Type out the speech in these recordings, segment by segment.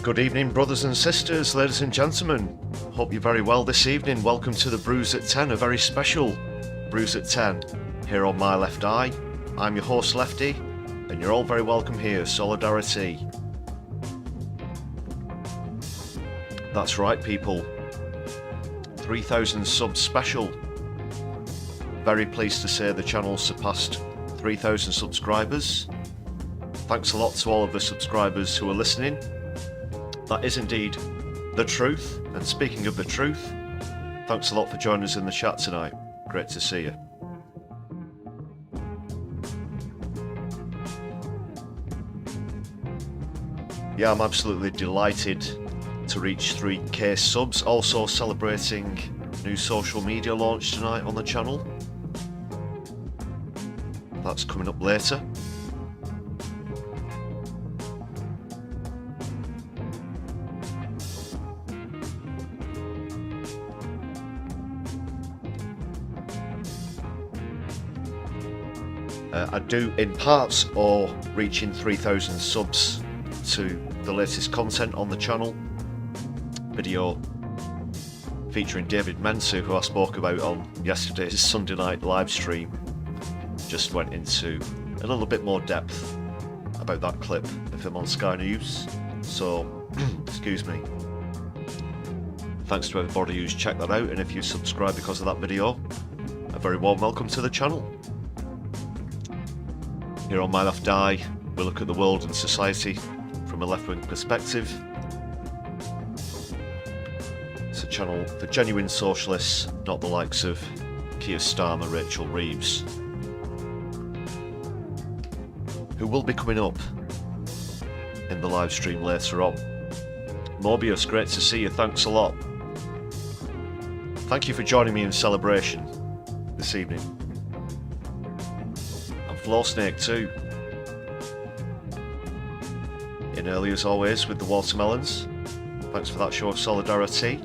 Good evening, brothers and sisters, ladies and gentlemen. Hope you're very well this evening. Welcome to the Brews at 10, a very special Brews at 10 here on my left eye. I'm your host Lefty, and you're all very welcome here, Solidari-Tea. That's right, people. 3,000 subs special. Very pleased to say the channel surpassed 3,000 subscribers. Thanks a lot to all of the subscribers who are listening. That is indeed the truth. And speaking of the truth, thanks a lot for joining us in the chat tonight. Great to see you. Yeah, I'm absolutely delighted to reach 3k subs. Also celebrating new social media launch tonight on the channel. That's coming up later. I do in parts or reaching 3,000 subs to the latest content on the channel. Video featuring David Mensu, who I spoke about on yesterday's Sunday night live stream. Just went into a little bit more depth about that clip of him on Sky News. So, excuse me. Thanks to everybody who's checked that out, and if you subscribe because of that video, a very warm welcome to the channel. Here on my left eye, we look at the world and society from a left-wing perspective. It's a channel for genuine socialists, not the likes of Keir Starmer, Rachel Reeves, who will be coming up in the live stream later on. Morbius, great to see you, thanks a lot. Thank you for joining me in celebration this evening. Floor Snake too. In early as always with the watermelons. Thanks for that show of solidarity.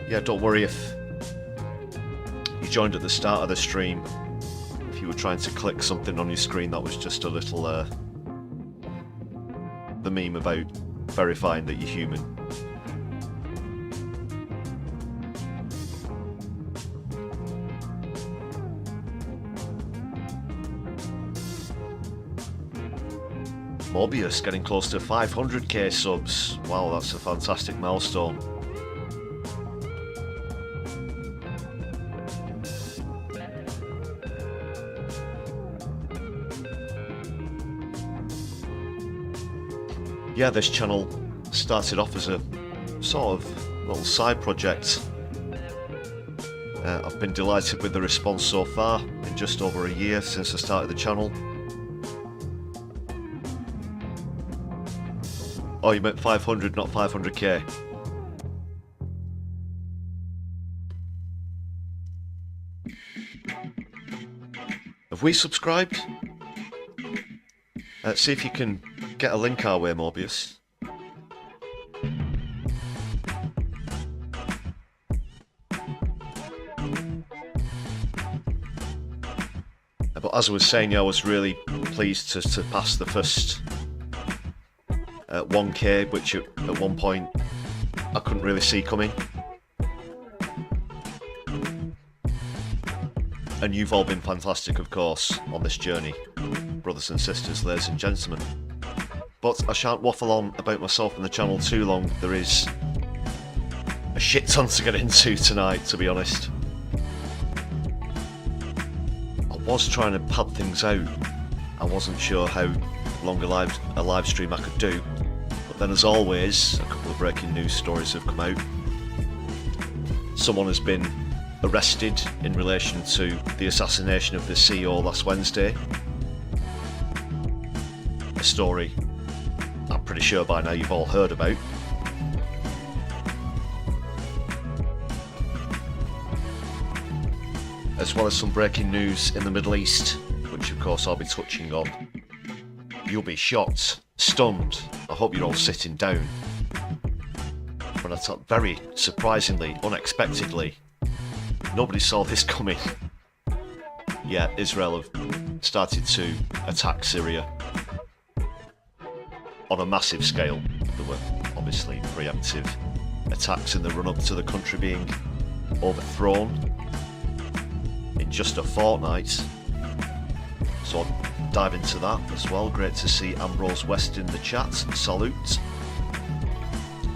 Yeah, don't worry if you joined at the start of the stream. If you were trying to click something on your screen, that was just a little the meme about verifying that you're human. Morbius getting close to 500k subs. Wow, that's a fantastic milestone. Yeah, this channel started off as a sort of little side project. I've been delighted with the response so far in just over a year since I started the channel. Oh, you meant 500, not 500k. Have we subscribed? See if you can get a link our way, Morbius. But as I was saying, yeah, I was really pleased to pass the first 1k, which at one point I couldn't really see coming. And you've all been fantastic, of course, on this journey, brothers and sisters, ladies and gentlemen. But I shan't waffle on about myself and the channel too long. There is a shit ton to get into tonight, to be honest. I was trying to pad things out. I wasn't sure how long a live stream I could do. But then, as always, a couple of breaking news stories have come out. Someone has been arrested in relation to the assassination of the CEO last Wednesday. A story I'm pretty sure by now you've all heard about. As well as some breaking news in the Middle East, which of course I'll be touching on. You'll be shocked, stunned. I hope you're all sitting down. When I thought, very surprisingly, unexpectedly, nobody saw this coming. Yeah, Israel have started to attack Syria. on a massive scale. There were obviously preemptive attacks in the run-up to the country being overthrown in just a fortnight. So I'll dive into that as well. Great to see Ambrose West in the chat. Salute.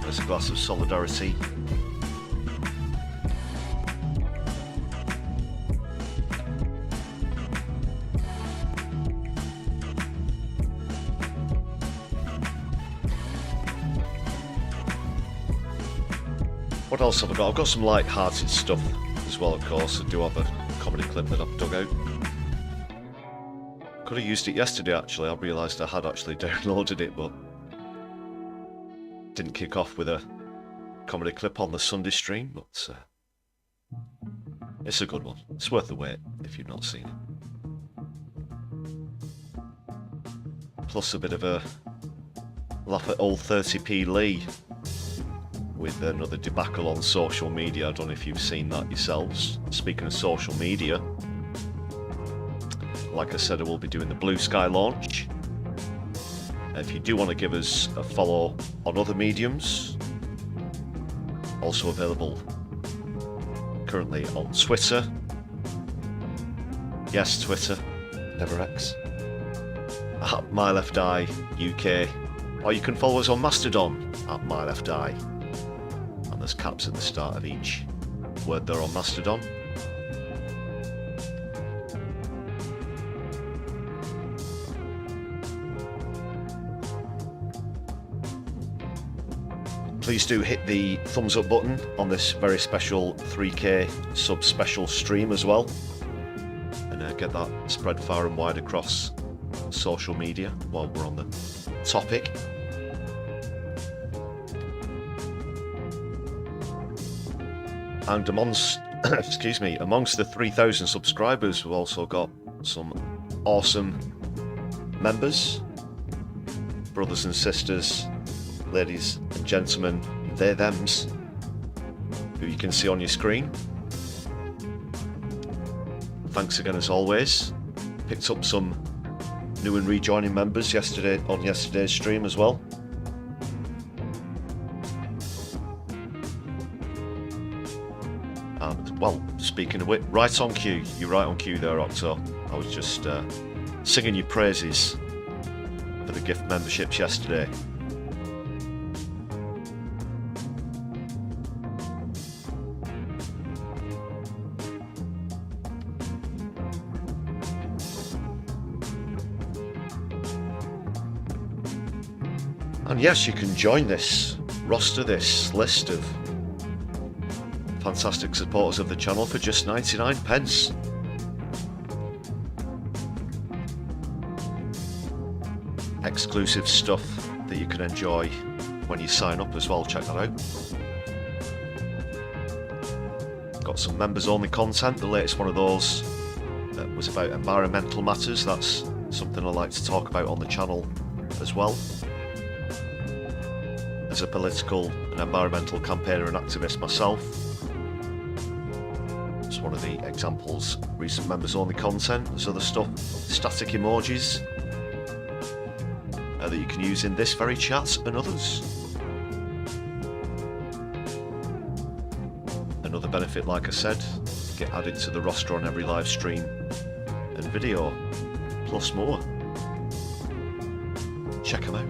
There's a glass of Solidari-Tea. What else have I got? I've got some light-hearted stuff as well, of course. I do have a comedy clip that I've dug out. Could have used it yesterday, actually. I realised I had actually downloaded it, but didn't kick off with a comedy clip on the Sunday stream. But it's a good one. It's worth the wait if you've not seen it. Plus a bit of a laugh at old 30p Lee with another debacle on social media. I don't know if you've seen that yourselves. Speaking of social media, like I said, I will be doing the Blue Sky launch. If you do want to give us a follow on other mediums, also available currently on Twitter. Yes, Twitter, never X. At MyLeftEye UK. Or you can follow us on Mastodon at MyLeftEye. There's caps at the start of each word there on Mastodon. Please do hit the thumbs up button on this very special 3K sub special stream as well, and get that spread far and wide across social media while we're on the topic. And amongst the 3,000 subscribers, we've also got some awesome members, brothers and sisters, ladies and gentlemen, they thems, who you can see on your screen. Thanks again as always. Picked up some new and rejoining members on yesterday's stream as well. Well, speaking of which, right on cue. You're right on cue there, Octo. I was just singing your praises for the gift memberships yesterday. And yes, you can join this roster, this list of fantastic supporters of the channel for just 99 pence. Exclusive stuff that you can enjoy when you sign up as well, check that out. Got some members only content, the latest one of those that was about environmental matters. That's something I like to talk about on the channel as well. As a political and environmental campaigner and activist myself, one of the examples, recent members only content. There's other stuff, static emojis that you can use in this very chat and others. Another benefit, like I said, get added to the roster on every live stream and video, plus more. Check them out.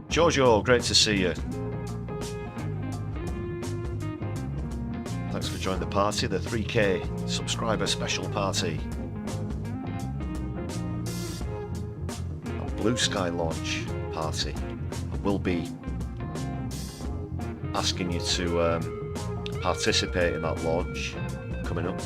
Giorgio, great to see you. Thanks for joining the party, the 3K subscriber special party. A Blue Sky launch party. I will be asking you to participate in that launch coming up.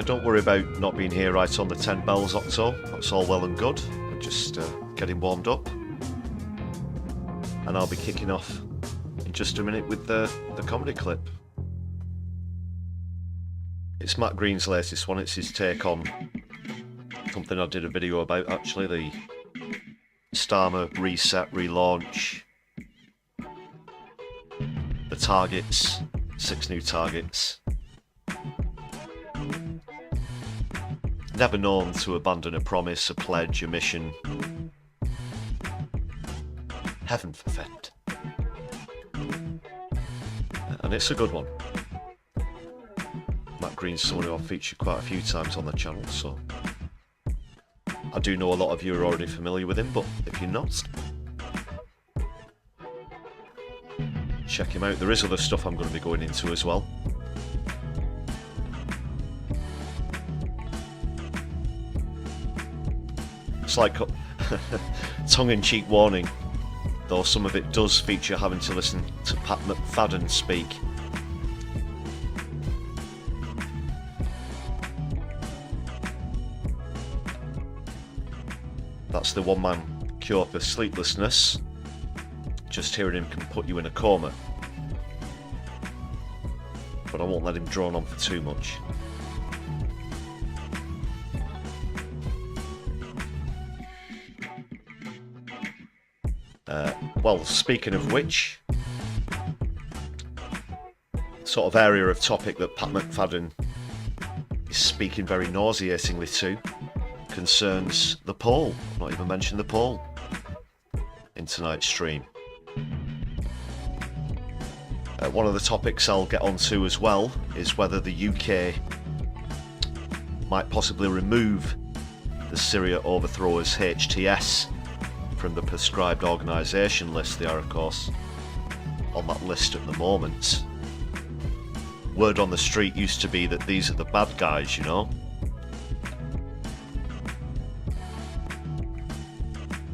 Don't worry about not being here right on the 10 bells, Octo. That's all well and good. I'm just getting warmed up. And I'll be kicking off in just a minute with the comedy clip. It's Matt Green's latest one. It's his take on something I did a video about, actually, the Starmer, reset, relaunch. The targets, 6 new targets. Never known to abandon a promise, a pledge, a mission. Heaven forfend. And it's a good one. Matt Green's someone who I've featured quite a few times on the channel, so I do know a lot of you are already familiar with him, but if you're not, check him out. There is other stuff I'm going to be going into as well. It's like tongue-in-cheek warning, though some of it does feature having to listen to Pat McFadden speak. That's the one-man cure for sleeplessness. Just hearing him can put you in a coma. But I won't let him drone on for too much. Well, speaking of which, sort of area of topic that Pat McFadden is speaking very nauseatingly to concerns the poll. I've not even mentioned the poll in tonight's stream. One of the topics I'll get onto as well is whether the UK might possibly remove the Syria overthrowers HTS from the prescribed organisation list. They are, of course, on that list at the moment. Word on the street used to be that these are the bad guys, you know.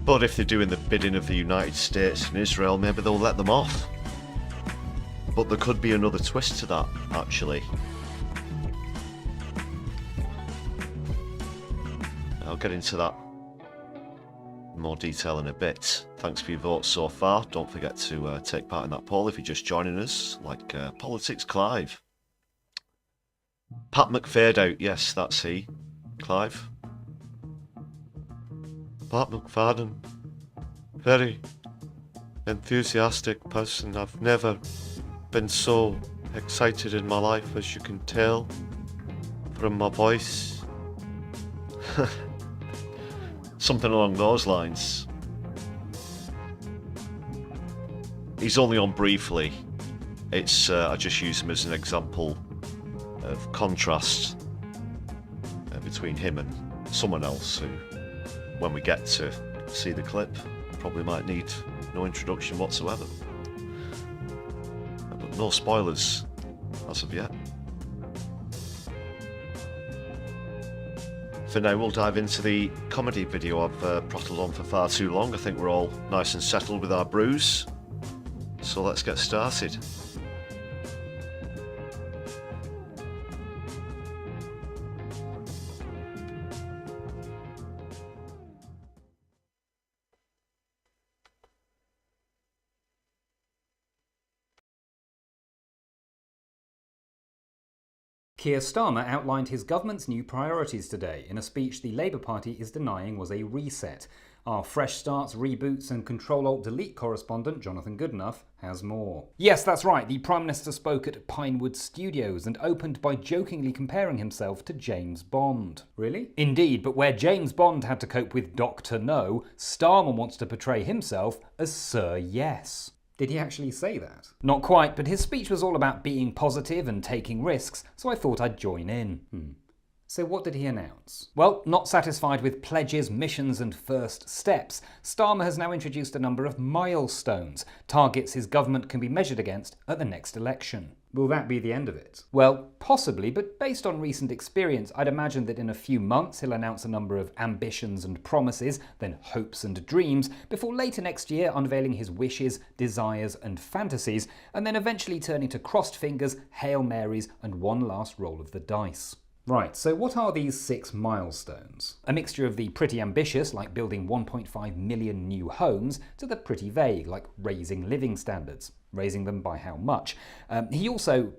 But if they're doing the bidding of the United States and Israel, maybe they'll let them off. But there could be another twist to that, actually. I'll get into that in more detail in a bit. Thanks for your votes so far. Don't forget to take part in that poll if you're just joining us, like Politics Clive. Pat McFadout, yes, that's he. Clive. Pat McFadden. Very enthusiastic person. I've never been so excited in my life, as you can tell from my voice. Something along those lines. He's only on briefly. It's I just use him as an example of contrast between him and someone else who, when we get to see the clip, probably might need no introduction whatsoever. But no spoilers as of yet. For now, we'll dive into the comedy video I've prattled on for far too long. I think we're all nice and settled with our brews, so let's get started. Keir Starmer outlined his government's new priorities today in a speech the Labour Party is denying was a reset. Our Fresh Starts, Reboots and Control-Alt-Delete correspondent, Jonathan Goodenough, has more. Yes, that's right, the Prime Minister spoke at Pinewood Studios and opened by jokingly comparing himself to James Bond. Really? Indeed, but where James Bond had to cope with Dr. No, Starmer wants to portray himself as Sir Yes. Did he actually say that? Not quite, but his speech was all about being positive and taking risks, so I thought I'd join in. So what did he announce? Well, not satisfied with pledges, missions and first steps, Starmer has now introduced a number of milestones, targets his government can be measured against at the next election. Will that be the end of it? Well, possibly, but based on recent experience, I'd imagine that in a few months he'll announce a number of ambitions and promises, then hopes and dreams, before later next year unveiling his wishes, desires and fantasies, and then eventually turning to crossed fingers, Hail Marys and one last roll of the dice. Right, so what are these 6 milestones? A mixture of the pretty ambitious, like building 1.5 million new homes, to the pretty vague, like raising living standards. Raising them by how much? He also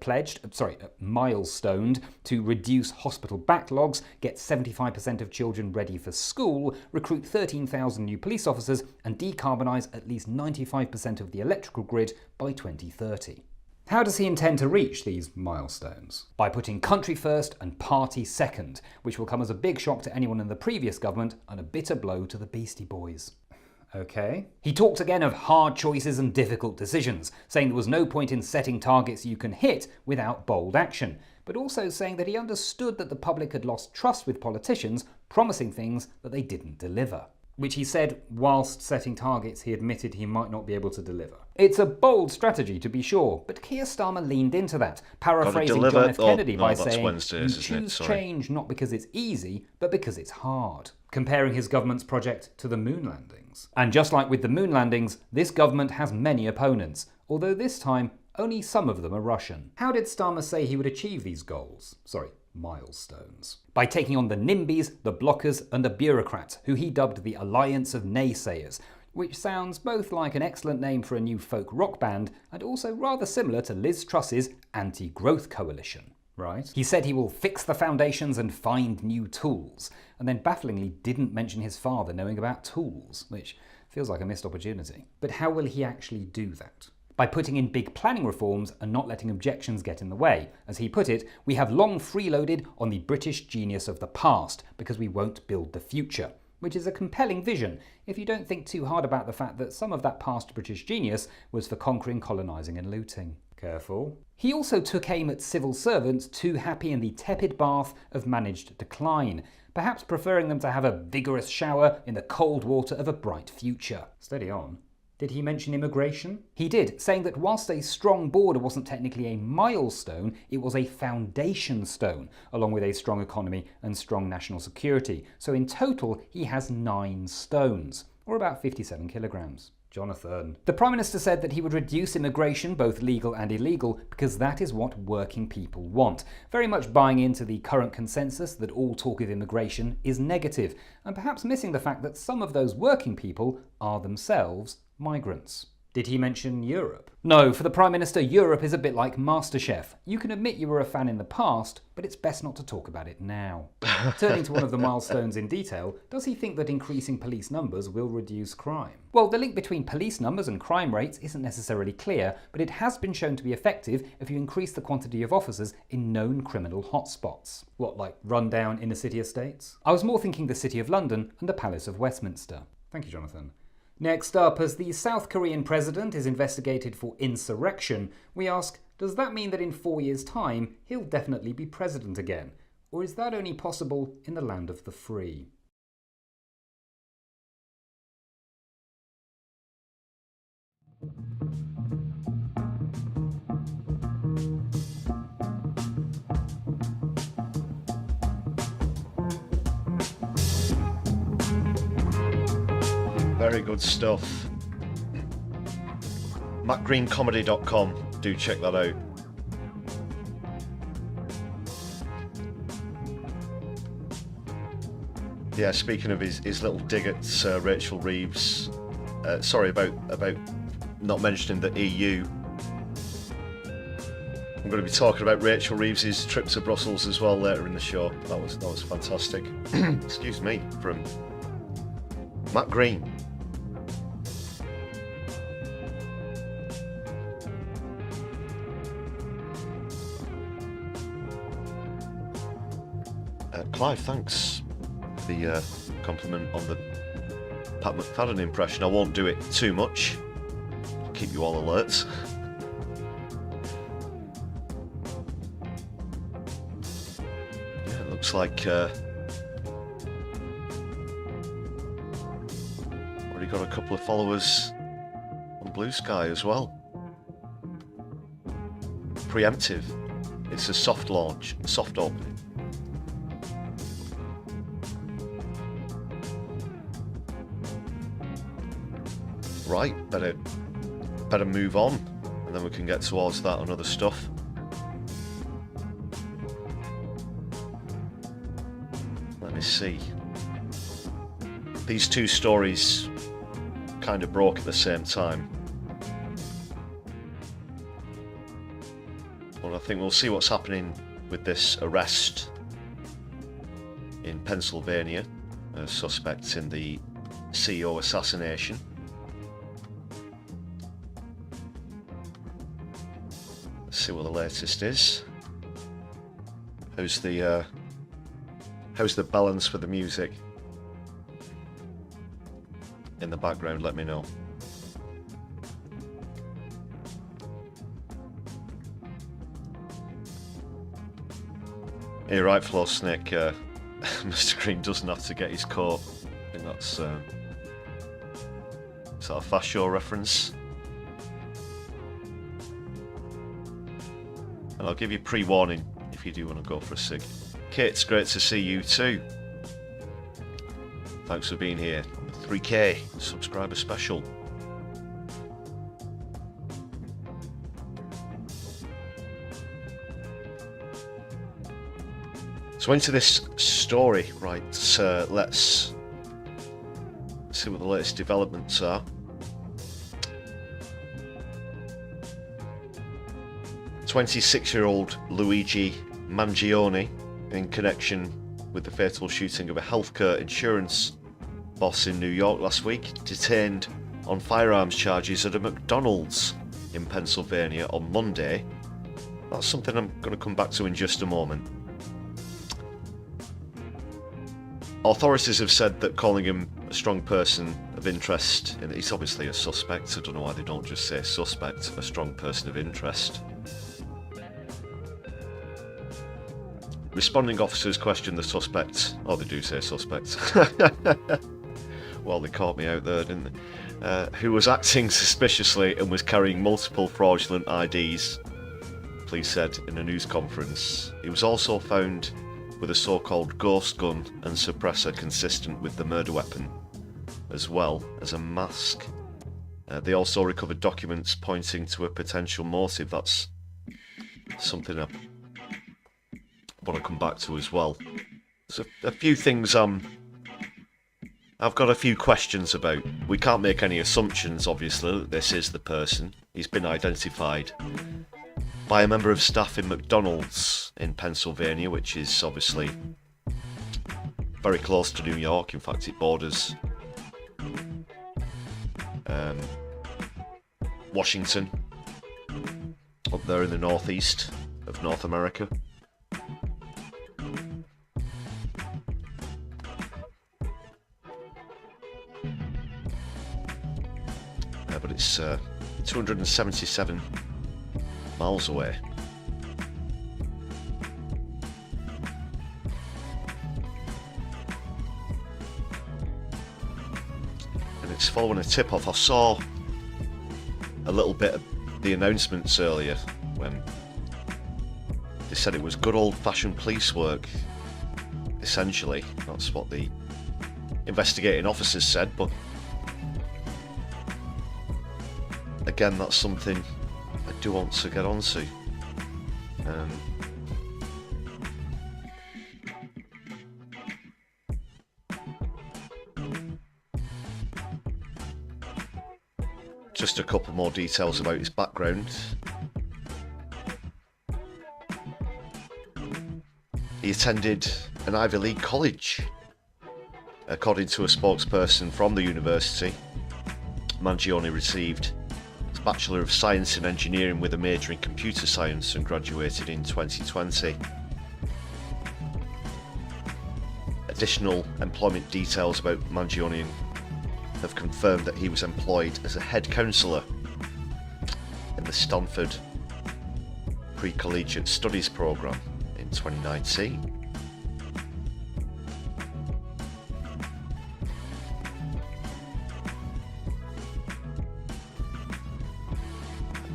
milestoned to reduce hospital backlogs, get 75% of children ready for school, recruit 13,000 new police officers, and decarbonise at least 95% of the electrical grid by 2030. How does he intend to reach these milestones? By putting country first and party second, which will come as a big shock to anyone in the previous government and a bitter blow to the Beastie Boys. Okay. He talked again of hard choices and difficult decisions, saying there was no point in setting targets you can hit without bold action, but also saying that he understood that the public had lost trust with politicians promising things that they didn't deliver. Which he said, whilst setting targets he admitted he might not be able to deliver. It's a bold strategy, to be sure, but Keir Starmer leaned into that, paraphrasing John F. Kennedy by saying, "You choose change not because it's easy, but because it's hard," comparing his government's project to the moon landings. And just like with the moon landings, this government has many opponents, although this time only some of them are Russian. How did Starmer say he would achieve these goals? Milestones. By taking on the NIMBYs, the blockers, and the bureaucrats, who he dubbed the Alliance of Naysayers, which sounds both like an excellent name for a new folk rock band and also rather similar to Liz Truss's Anti-Growth Coalition. Right? He said he will fix the foundations and find new tools, and then bafflingly didn't mention his father knowing about tools, which feels like a missed opportunity. But how will he actually do that? By putting in big planning reforms and not letting objections get in the way. As he put it, we have long freeloaded on the British genius of the past because we won't build the future. Which is a compelling vision if you don't think too hard about the fact that some of that past British genius was for conquering, colonising and looting. Careful. He also took aim at civil servants too happy in the tepid bath of managed decline, perhaps preferring them to have a vigorous shower in the cold water of a bright future. Steady on. Did he mention immigration? He did, saying that whilst a strong border wasn't technically a milestone, it was a foundation stone, along with a strong economy and strong national security. So in total, he has 9 stones, or about 57 kilograms. Jonathan. The Prime Minister said that he would reduce immigration, both legal and illegal, because that is what working people want. Very much buying into the current consensus that all talk of immigration is negative, and perhaps missing the fact that some of those working people are themselves migrants. Did he mention Europe? No, for the Prime Minister, Europe is a bit like MasterChef. You can admit you were a fan in the past, but it's best not to talk about it now. Turning to one of the milestones in detail, does he think that increasing police numbers will reduce crime? Well, the link between police numbers and crime rates isn't necessarily clear, but it has been shown to be effective if you increase the quantity of officers in known criminal hotspots. What, like rundown inner city estates? I was more thinking the City of London and the Palace of Westminster. Thank you, Jonathan. Next up, as the South Korean president is investigated for insurrection, we ask, does that mean that in 4 years' time he'll definitely be president again? Or is that only possible in the land of the free? Very good stuff. MattGreenComedy.com. Do check that out. Yeah, speaking of his little dig at Rachel Reeves, sorry about not mentioning the EU. I'm going to be talking about Rachel Reeves' trip to Brussels as well later in the show. That was fantastic. Excuse me, from Matt Green. Clive, thanks for the compliment on the Pat McFadden impression. I won't do it too much. Keep you all alert. Yeah, it looks like already got a couple of followers on Blue Sky as well. Preemptive. It's a soft launch, soft opening. Right, better move on, and then we can get towards that and other stuff. Let me see. These two stories kind of broke at the same time. Well, I think we'll see what's happening with this arrest in Pennsylvania, a suspect in the CEO assassination. Let's see what the latest is. How's the balance for the music in the background? Let me know. You're right, Floor Snake. Mr. Green doesn't have to get his coat. I think that's is that a Fast Show reference? And I'll give you pre-warning if you do want to go for a cig. Kate, it's great to see you too. Thanks for being here on the 3K subscriber special. So into this story, right, let's see what the latest developments are. "26-year-old Luigi Mangione, in connection with the fatal shooting of a healthcare insurance boss in New York last week, detained on firearms charges at a McDonald's in Pennsylvania on Monday." That's something I'm going to come back to in just a moment. Authorities have said that calling him a strong person of interest, and he's obviously a suspect, I don't know why they don't just say suspect, a strong person of interest. Responding officers questioned the suspect. Oh, they do say suspect. Well, they caught me out there, didn't they? Who was acting suspiciously and was carrying multiple fraudulent IDs, police said in a news conference. He was also found with a so-called ghost gun and suppressor consistent with the murder weapon, as well as a mask. They also recovered documents pointing to a potential motive. That's something I want to come back to as well. There's a few things I've got a few questions about. We can't make any assumptions, obviously, that this is the person. He's been identified by a member of staff in McDonald's in Pennsylvania, which is obviously very close to New York. In fact, it borders Washington, up there in the northeast of North America. But it's 277 miles away. And it's following a tip-off. I saw a little bit of the announcements earlier when they said it was good old-fashioned police work. Essentially, that's what the investigating officers said, but again, that's something I do want to get onto. Just a couple more details about his background. He attended an Ivy League college. According to a spokesperson from the university, Mangione received his Bachelor of Science in Engineering with a major in Computer Science and graduated in 2020. Additional employment details about Mangione have confirmed that he was employed as a head counsellor in the Stanford Pre-Collegiate Studies program in 2019.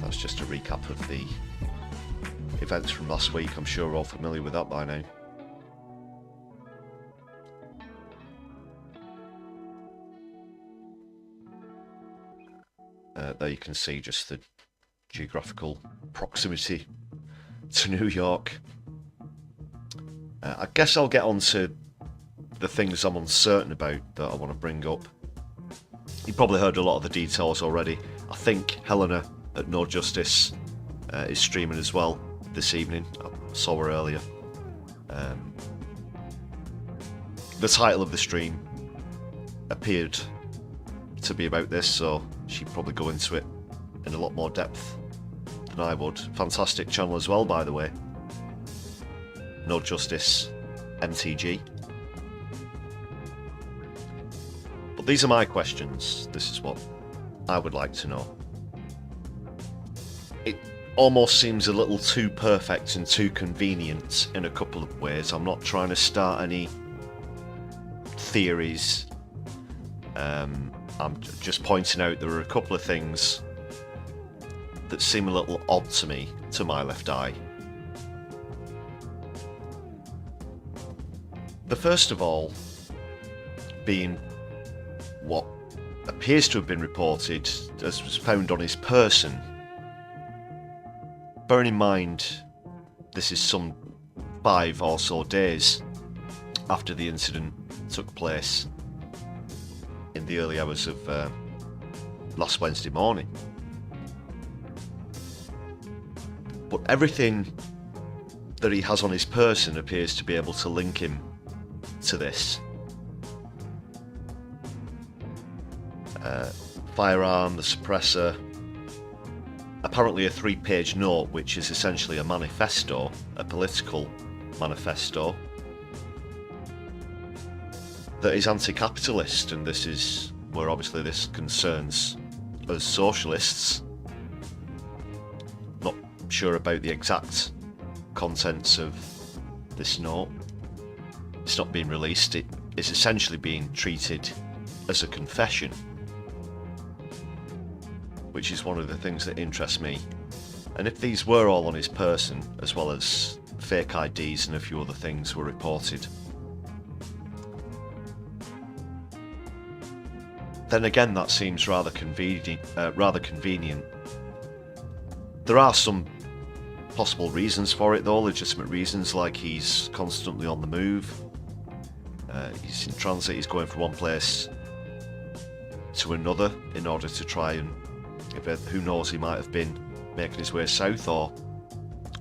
That's just a recap of the events from last week. I'm sure we're all familiar with that by now. There you can see just the geographical proximity to New York. I guess I'll get on to the things I'm uncertain about that I want to bring up. You probably heard a lot of the details already. I think Helena at No Justice is streaming as well this evening. I saw her earlier. The title of the stream appeared to be about this, so she'd probably go into it in a lot more depth than I would. Fantastic channel as well, by the way. No Justice MTG. But these are my questions. This is what I would like to know. It almost seems a little too perfect and too convenient in a couple of ways. I'm not trying to start any theories. I'm just pointing out there are a couple of things that seem a little odd to me, to my left eye. The first of all being what appears to have been reported as was found on his person. Bearing in mind this is some 5 or so days after the incident took place in the early hours of last Wednesday morning. But everything that he has on his person appears to be able to link him to this. Firearm, the suppressor, apparently a 3-page note which is essentially a manifesto, a political manifesto that is anti-capitalist, and this is where obviously this concerns us socialists. Not sure about the exact contents of this note. It's not being released. It is essentially being treated as a confession, which is one of the things that interests me. And if these were all on his person, as well as fake IDs and a few other things were reported, then again that seems rather convenient. There are some possible reasons for it though, legitimate reasons, like he's constantly on the move. He's in transit, he's going from one place to another in order to try and, who knows, he might have been making his way south or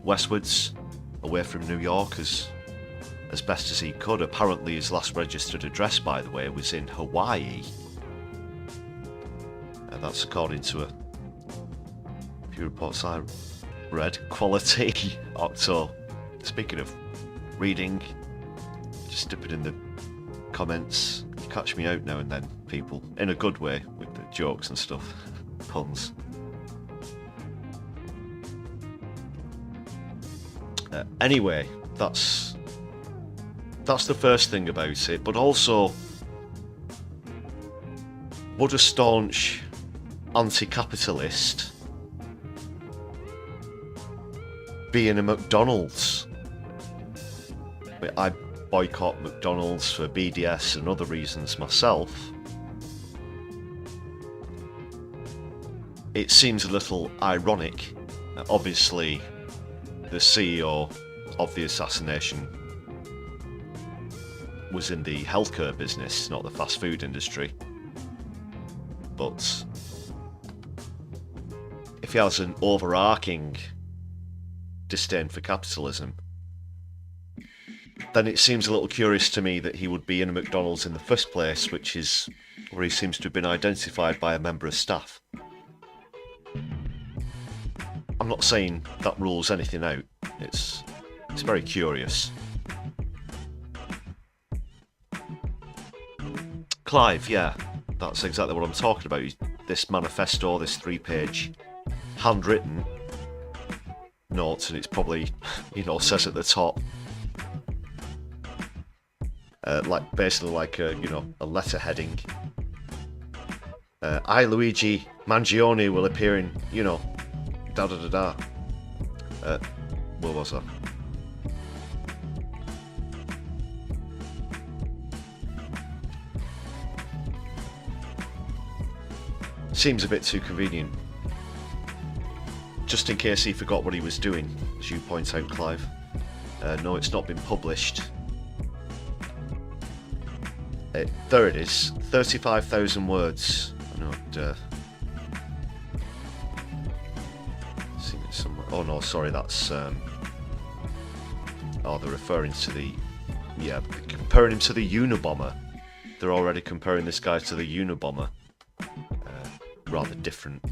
westwards away from New York as best as he could. Apparently his last registered address, by the way, was in Hawaii. And that's according to a few reports I read. Quality Octo. Speaking of reading, just dipping in the comments. You catch me out now and then, people, in a good way, with the jokes and stuff. Puns. Anyway, that's the first thing about it. But also, would a staunch anti-capitalist be in a McDonald's? I boycott McDonald's for BDS and other reasons myself. It seems a little ironic. Obviously, the CEO of the assassination was in the healthcare business, not the fast food industry. But if he has an overarching disdain for capitalism, then it seems a little curious to me that he would be in a McDonald's in the first place, which is where he seems to have been identified by a member of staff. I'm not saying that rules anything out. It's very curious. Clive, yeah, that's exactly what I'm talking about. This manifesto, this 3-page handwritten note, and it's probably, says at the top, basically like a letter heading. I, Luigi Mangione, will appear in, da da da da. Where was I? Seems a bit too convenient. Just in case he forgot what he was doing, as you point out, Clive. No, it's not been published. There it is, 35,000 words. I know seen it somewhere. Oh no, sorry, that's oh, they're referring to the, yeah, comparing him to the Unabomber. They're already comparing this guy to the Unabomber. Rather different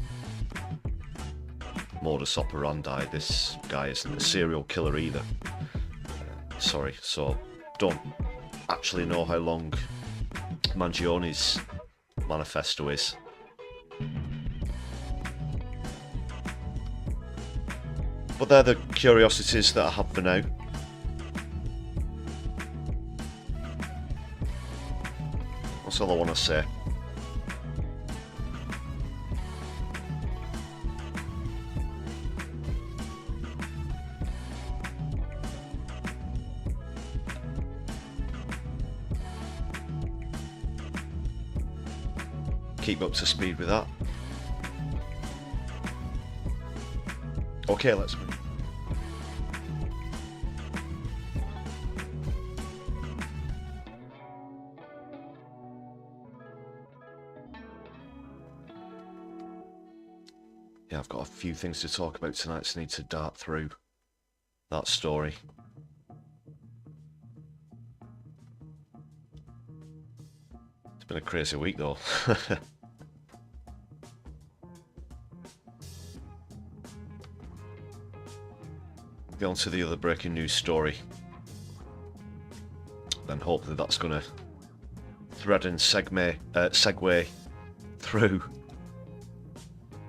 modus operandi. This guy isn't a serial killer either. Sorry, so don't actually know how long Mangione's manifesto is. But they're the curiosities that I have for now. That's all I want to say. Keep up to speed with that. Okay, let's move. Yeah, I've got a few things to talk about tonight, so I need to dart through that story. It's been a crazy week though. Get on to the other breaking news story. Then hopefully that's going to thread and segue through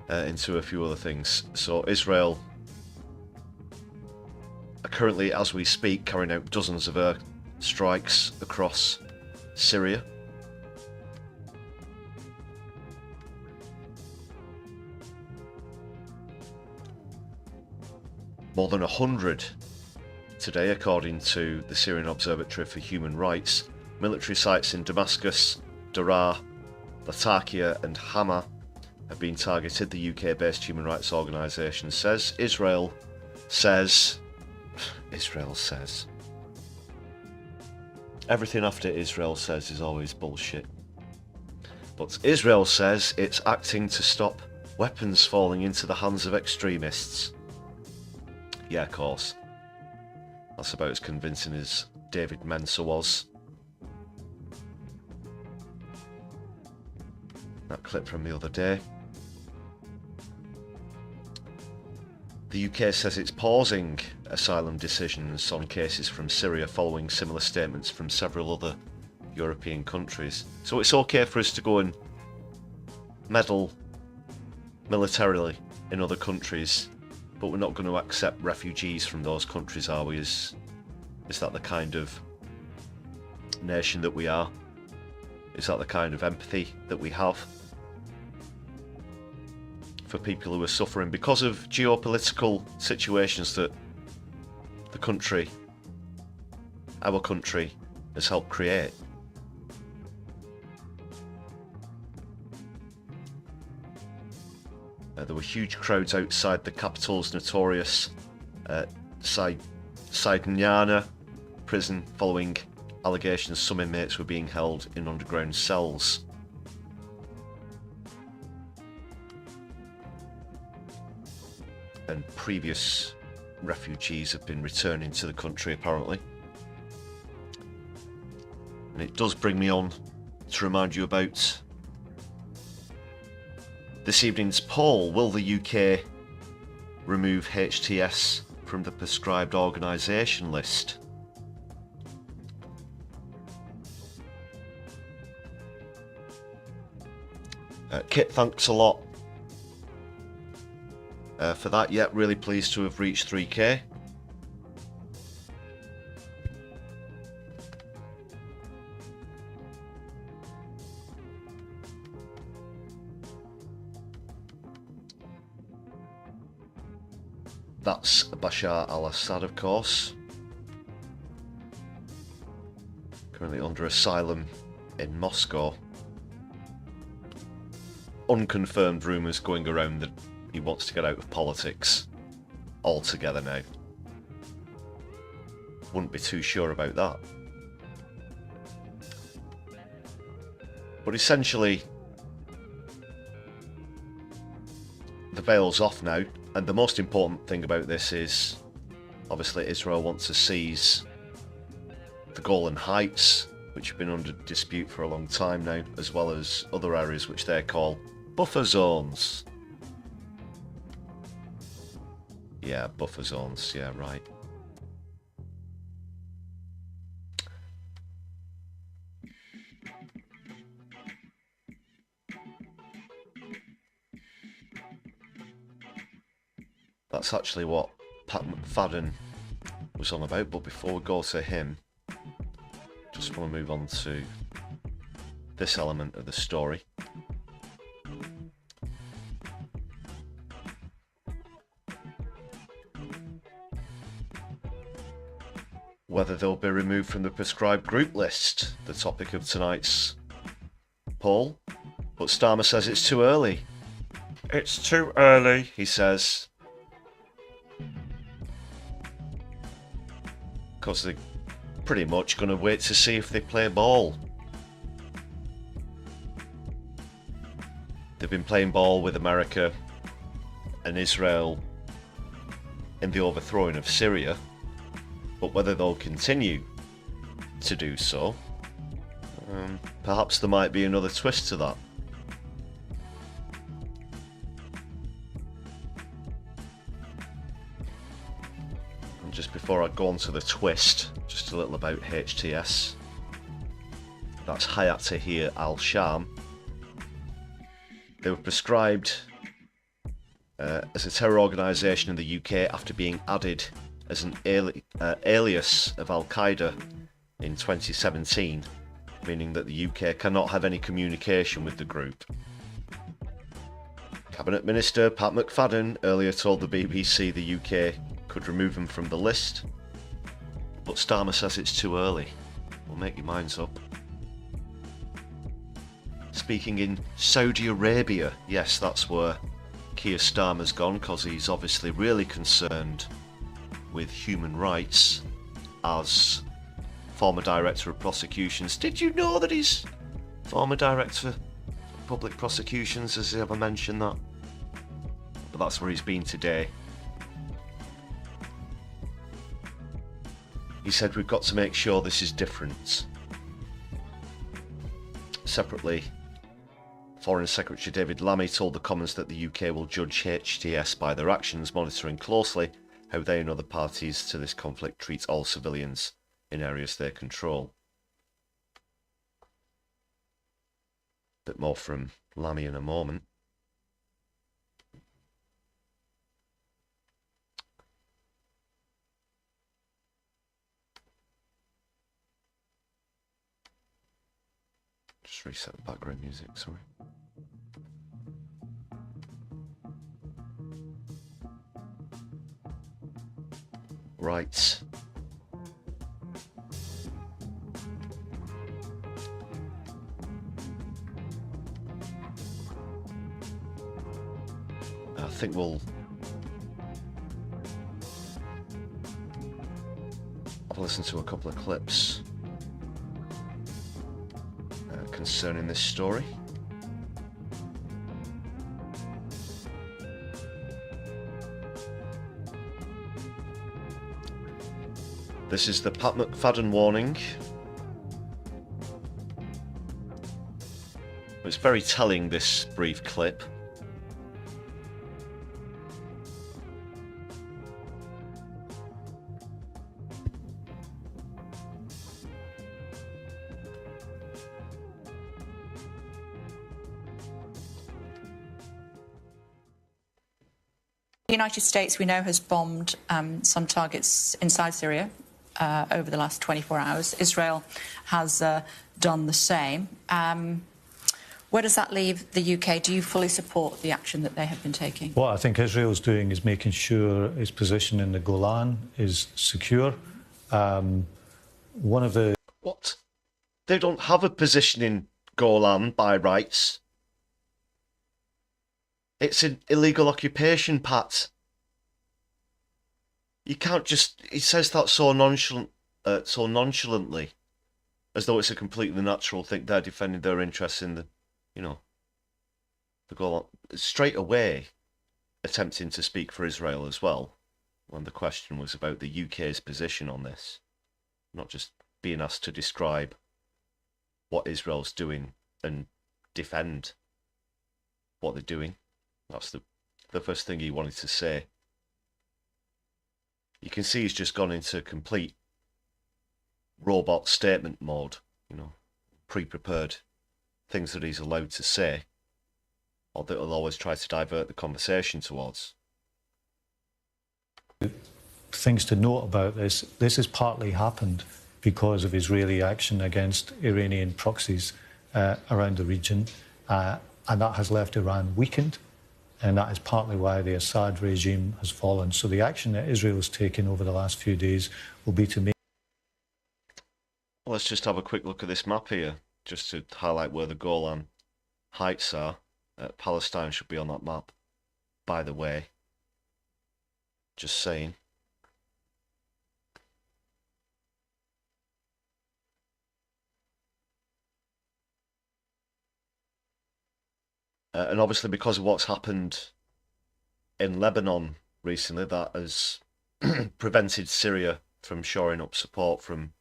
into a few other things. So Israel are currently, as we speak, carrying out dozens of air strikes across Syria. More than 100 today, according to the Syrian Observatory for Human Rights. Military sites in Damascus, Daraa, Latakia and Hama have been targeted, the UK-based human rights organisation says. Israel says... Everything after Israel says is always bullshit. But Israel says it's acting to stop weapons falling into the hands of extremists. Yeah, of course. That's about as convincing as David Mensa was. That clip from the other day. The UK says it's pausing asylum decisions on cases from Syria following similar statements from several other European countries. So it's okay for us to go and meddle militarily in other countries, but we're not going to accept refugees from those countries, are we? Is that the kind of nation that we are? Is that the kind of empathy that we have for people who are suffering because of geopolitical situations that the country, our country, has helped create? There were huge crowds outside the capital's notorious Saidnana prison following allegations some inmates were being held in underground cells. And previous refugees have been returning to the country, apparently. And it does bring me on to remind you about this evening's poll. Will the UK remove HTS from the prescribed organisation list? Kit, thanks a lot for that. Yeah, really pleased to have reached 3k. That's Bashar al-Assad, of course. Currently under asylum in Moscow. Unconfirmed rumours going around that he wants to get out of politics altogether now. Wouldn't be too sure about that. But essentially, the veil's off now, and the most important thing about this is, obviously, Israel wants to seize the Golan Heights, which have been under dispute for a long time now, as well as other areas which they call buffer zones. Yeah, buffer zones, yeah, right. That's actually what Pat McFadden was on about, but before we go to him, just want to move on to this element of the story. Whether they'll be removed from the prescribed group list, the topic of tonight's poll. But Starmer says it's too early. It's too early, he says. Because they're pretty much going to wait to see if they play ball. They've been playing ball with America and Israel in the overthrowing of Syria, but whether they'll continue to do so, perhaps there might be another twist to that. And just before I go on to the twist, just a little about HTS. That's Hayat Tahrir al-Sham. They were prescribed as a terror organisation in the UK after being added as an alias of Al-Qaeda in 2017, meaning that the UK cannot have any communication with the group. Cabinet Minister Pat McFadden earlier told the BBC the UK could remove them from the list, but Starmer says it's too early. Well, make your minds up. Speaking in Saudi Arabia, yes, that's where Keir Starmer's gone, because he's obviously really concerned with human rights as former Director of Prosecutions. Did you know that he's former Director of Public Prosecutions? Has he ever mentioned that? But that's where he's been today. He said we've got to make sure this is different. Separately, Foreign Secretary David Lammy told the Commons that the UK will judge HTS by their actions, monitoring closely how they and other parties to this conflict treat all civilians in areas they control. Bit more from Lammy in a moment. Just reset the background music, sorry. Right. I think we'll have a listen to a couple of clips concerning this story. This is the Pat McFadden warning. It's very telling, this brief clip. The United States, we know, has bombed some targets inside Syria over the last 24 hours. Israel has done the same. Where does that leave the UK? Do you fully support the action that they have been taking? What I think Israel's doing is making sure its position in the Golan is secure. One of the... What? They don't have a position in Golan by rights. It's an illegal occupation, Pat. You can't just... He says that so nonchalantly, as though it's a completely natural thing. They're defending their interests in the, the Golan. Straight away, attempting to speak for Israel as well, when the question was about the UK's position on this, not just being asked to describe what Israel's doing and defend what they're doing. That's the first thing he wanted to say. You can see he's just gone into complete robot statement mode, pre-prepared things that he's allowed to say, or that he'll always try to divert the conversation towards. Things to note about this has partly happened because of Israeli action against Iranian proxies around the region, and that has left Iran weakened, and that is partly why the Assad regime has fallen. So the action that Israel has taken over the last few days will be to make... Let's just have a quick look at this map here, just to highlight where the Golan Heights are. Palestine should be on that map, by the way. Just saying. And obviously because of what's happened in Lebanon recently, that has prevented Syria from shoring up support from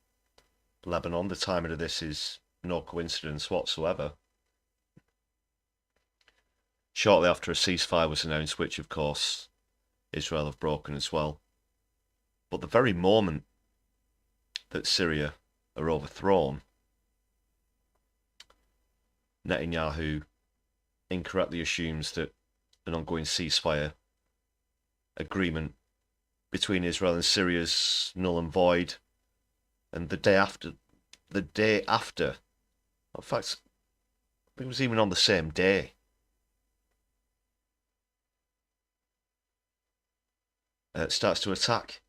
Lebanon. The timing of this is no coincidence whatsoever. Shortly after a ceasefire was announced, which of course Israel have broken as well. But the very moment that Syria are overthrown, Netanyahu incorrectly assumes that an ongoing ceasefire agreement between Israel and Syria is null and void, and the day after, in fact, it was even on the same day, starts to attack,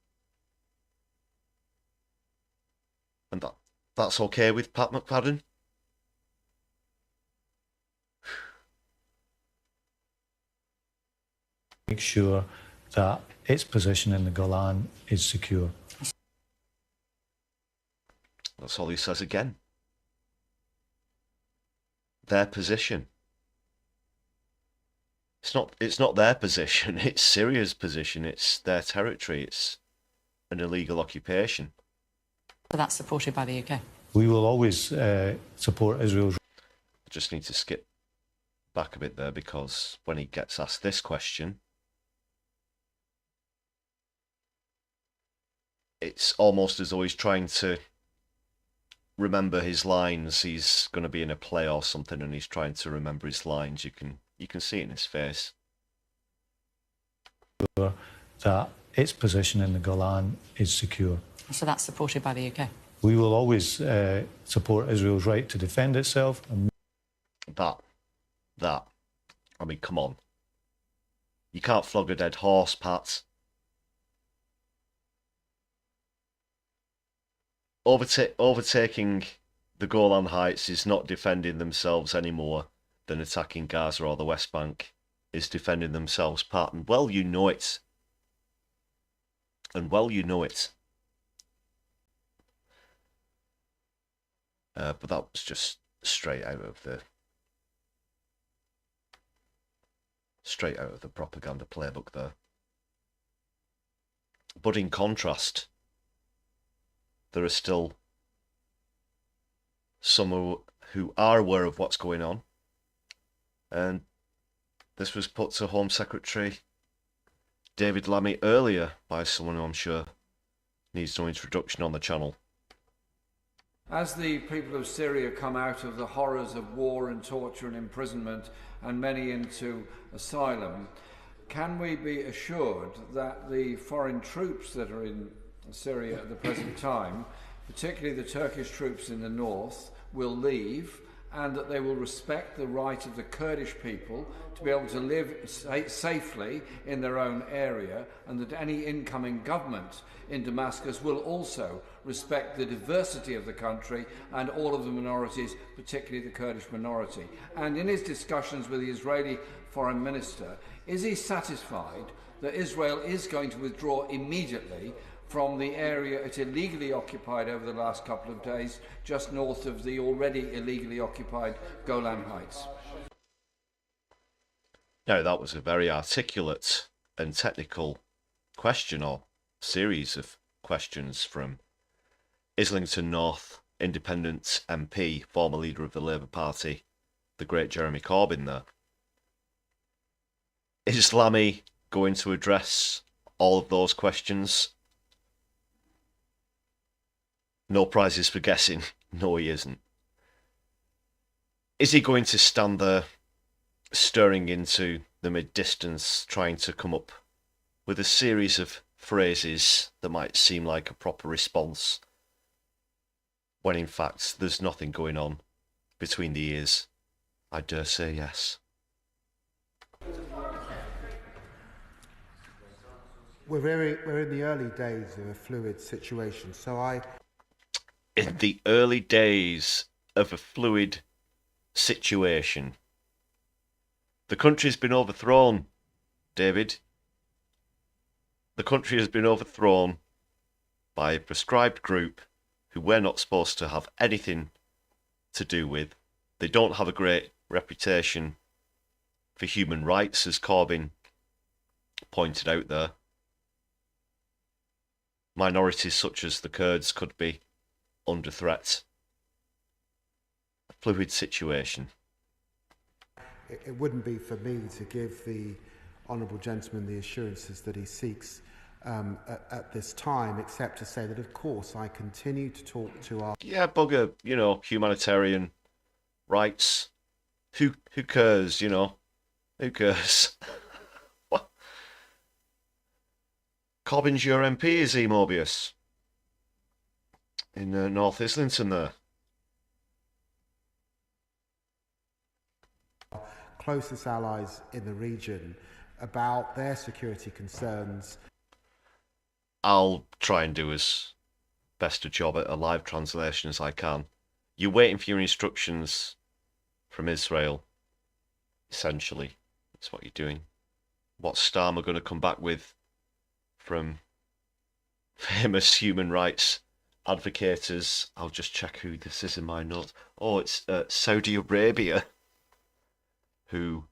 and that's okay with Pat McFadden. Make sure that its position in the Golan is secure. That's all he says again. Their position. It's not their position, it's Syria's position, it's their territory, it's an illegal occupation. So that's supported by the UK? We will always support Israel's... I just need to skip back a bit there, because when he gets asked this question, it's almost as though he's trying to remember his lines. He's going to be in a play or something, and he's trying to remember his lines. You can see it in his face. That its position in the Golan is secure. So that's supported by the UK? We will always support Israel's right to defend itself. And that. I mean, come on. You can't flog a dead horse, Pat. Overtaking the Golan Heights is not defending themselves any more than attacking Gaza or the West Bank is defending themselves, Pat. And well, you know it. And well, you know it. But that was just straight out of the propaganda playbook there. But in contrast, there are still some who are aware of what's going on. And this was put to Home Secretary David Lammy earlier by someone who I'm sure needs no introduction on the channel. As the people of Syria come out of the horrors of war and torture and imprisonment, and many into asylum, can we be assured that the foreign troops that are in Syria at the present time, particularly the Turkish troops in the north, will leave, and that they will respect the right of the Kurdish people to be able to live safely in their own area, and that any incoming government in Damascus will also respect the diversity of the country and all of the minorities, particularly the Kurdish minority? And in his discussions with the Israeli Foreign Minister, is he satisfied that Israel is going to withdraw immediately from the area it illegally occupied over the last couple of days, just north of the already illegally occupied Golan Heights. Now, that was a very articulate and technical question, or series of questions, from Islington North Independent MP, former leader of the Labour Party, the great Jeremy Corbyn there. Is Lammy going to address all of those questions? No prizes for guessing. No, he isn't. Is he going to stand there staring into the mid-distance, trying to come up with a series of phrases that might seem like a proper response, when in fact there's nothing going on between the ears? I dare say yes. We're in the early days of a fluid situation, so In the early days of a fluid situation. The country's been overthrown, David. The country has been overthrown by a prescribed group who we're not supposed to have anything to do with. They don't have a great reputation for human rights, as Corbyn pointed out there. Minorities such as the Kurds could be under threat. A fluid situation. it wouldn't be for me to give the honourable gentleman the assurances that he seeks at this time, except to say that, of course, I continue to talk to our... Yeah, bugger, humanitarian rights. Who cares, Who cares? What? Corbyn's your MP, is he, Mobius? In North Islington there. closest allies in the region about their security concerns. I'll try and do as best a job at a live translation as I can. You're waiting for your instructions from Israel, essentially. That's what you're doing. What star am I going to come back with from famous human rights advocators? I'll just check who this is in my notes. Oh, it's Saudi Arabia, who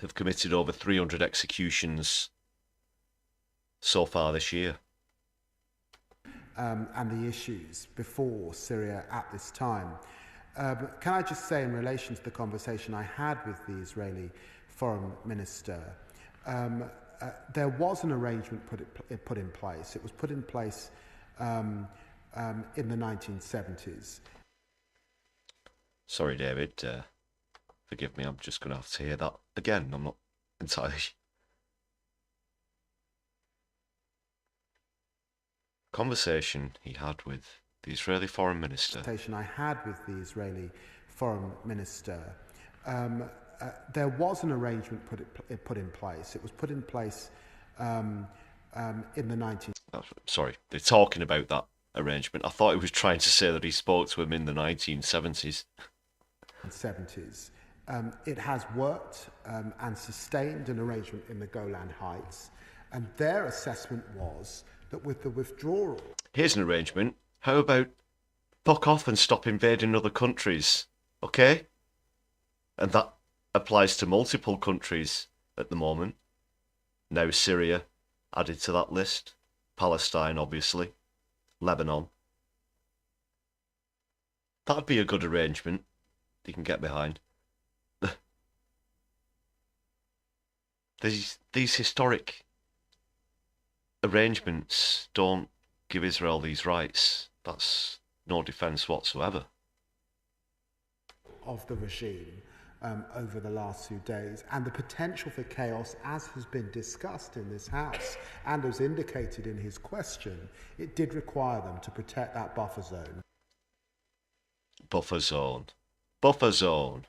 have committed over 300 executions so far this year. And the issues before Syria at this time. Can I just say, in relation to the conversation I had with the Israeli foreign minister, there was an arrangement put in place. It was put in place in the 1970s. Sorry, David. Forgive me, I'm just going to have to hear that again. I'm not entirely... Conversation he had with the Israeli foreign minister. Conversation I had with the Israeli foreign minister. There was an arrangement put in place. It was put in place in the 19... Sorry, they're talking about that arrangement. I thought he was trying to say that he spoke to him in the 1970s. 70s. It has worked and sustained an arrangement in the Golan Heights, and their assessment was that with the withdrawal... Here's an arrangement. How about fuck off and stop invading other countries, okay? And that applies to multiple countries at the moment. Now Syria added to that list. Palestine, obviously. Lebanon. That'd be a good arrangement you can get behind. These historic arrangements don't give Israel these rights. That's no defence whatsoever. Of the regime over the last few days, and the potential for chaos, as has been discussed in this House and as indicated in his question, it did require them to protect that buffer zone. Buffer zone. Buffer zone.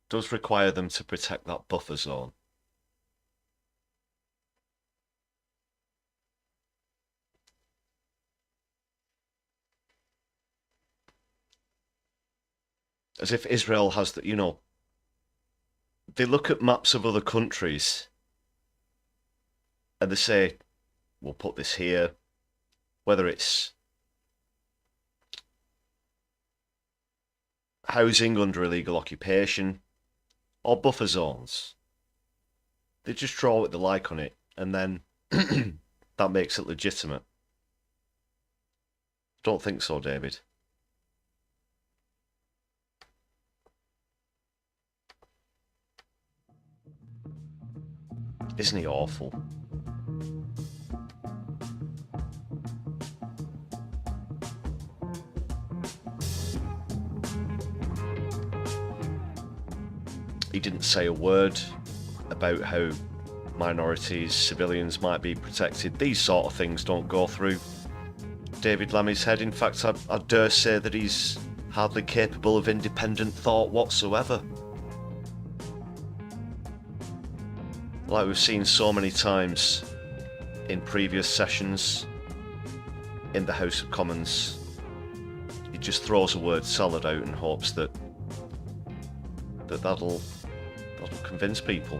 Does require them to protect that buffer zone. As if Israel has the, they look at maps of other countries and they say, we'll put this here, whether it's housing under illegal occupation or buffer zones. They just draw what they like on it, and then that makes it legitimate. Don't think so, David. Isn't he awful? He didn't say a word about how minorities, civilians might be protected. These sort of things don't go through David Lammy's head. In fact, I dare say that he's hardly capable of independent thought whatsoever. Like we've seen so many times in previous sessions in the House of Commons, he just throws a word salad out and hopes that that'll convince people.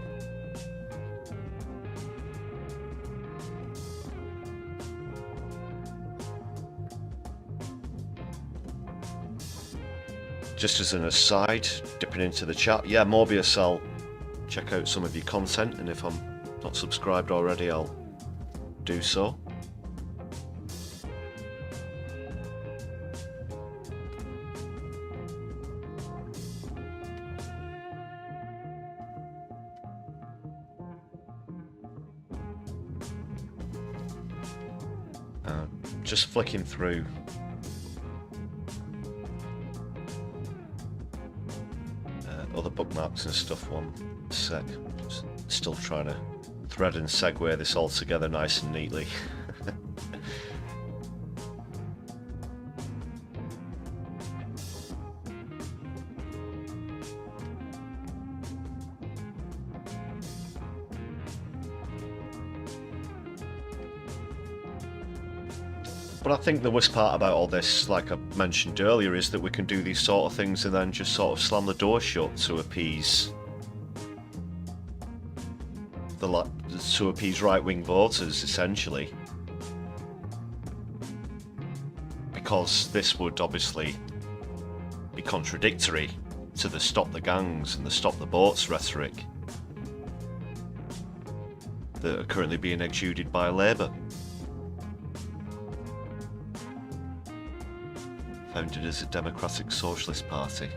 Just as an aside, dipping into the chat, yeah, Mobius, I'll check out some of your content, and if I'm not subscribed already, I'll do so. Just flicking through other bookmarks and stuff. One sec. Still trying to thread and segue this all together nice and neatly. But I think the worst part about all this, like I mentioned earlier, is that we can do these sort of things and then just sort of slam the door shut to appease right-wing voters, essentially. Because this would obviously be contradictory to the stop the gangs and the stop the boats rhetoric that are currently being exuded by Labour. Founded as a democratic socialist party.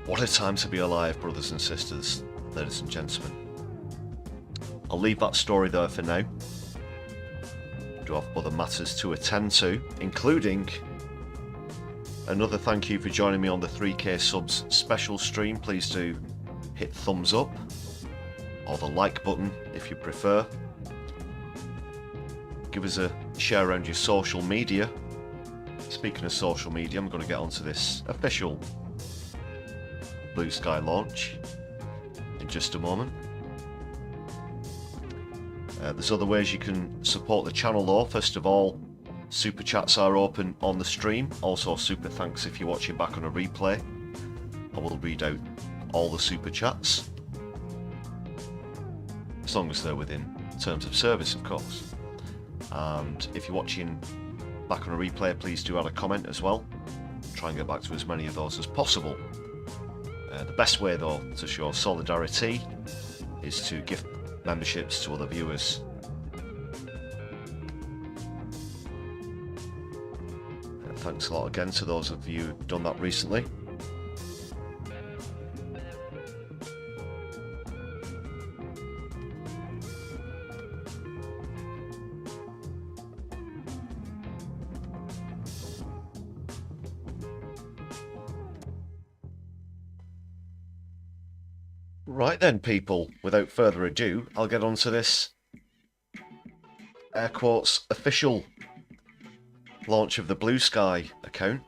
What a time to be alive, brothers and sisters, ladies and gentlemen. I'll leave that story there for now. I do have other matters to attend to, including another thank you for joining me on the 3K subs special stream. Please do hit thumbs up, or the like button if you prefer. Give us a share around your social media. Speaking of social media, I'm going to get onto this official Blue Sky launch in just a moment. There's other ways you can support the channel though. First of all, super chats are open on the stream. Also super thanks if you're watching back on a replay. I will read out all the super chats, as long as they're within terms of service, of course. And if you're watching back on a replay, please do add a comment as well. Try and get back to as many of those as possible. The best way though to show solidarity is to gift memberships to other viewers. Thanks a lot again to those of you who've done that recently. Right then, people, without further ado, I'll get onto this air quotes official launch of the Blue Sky account.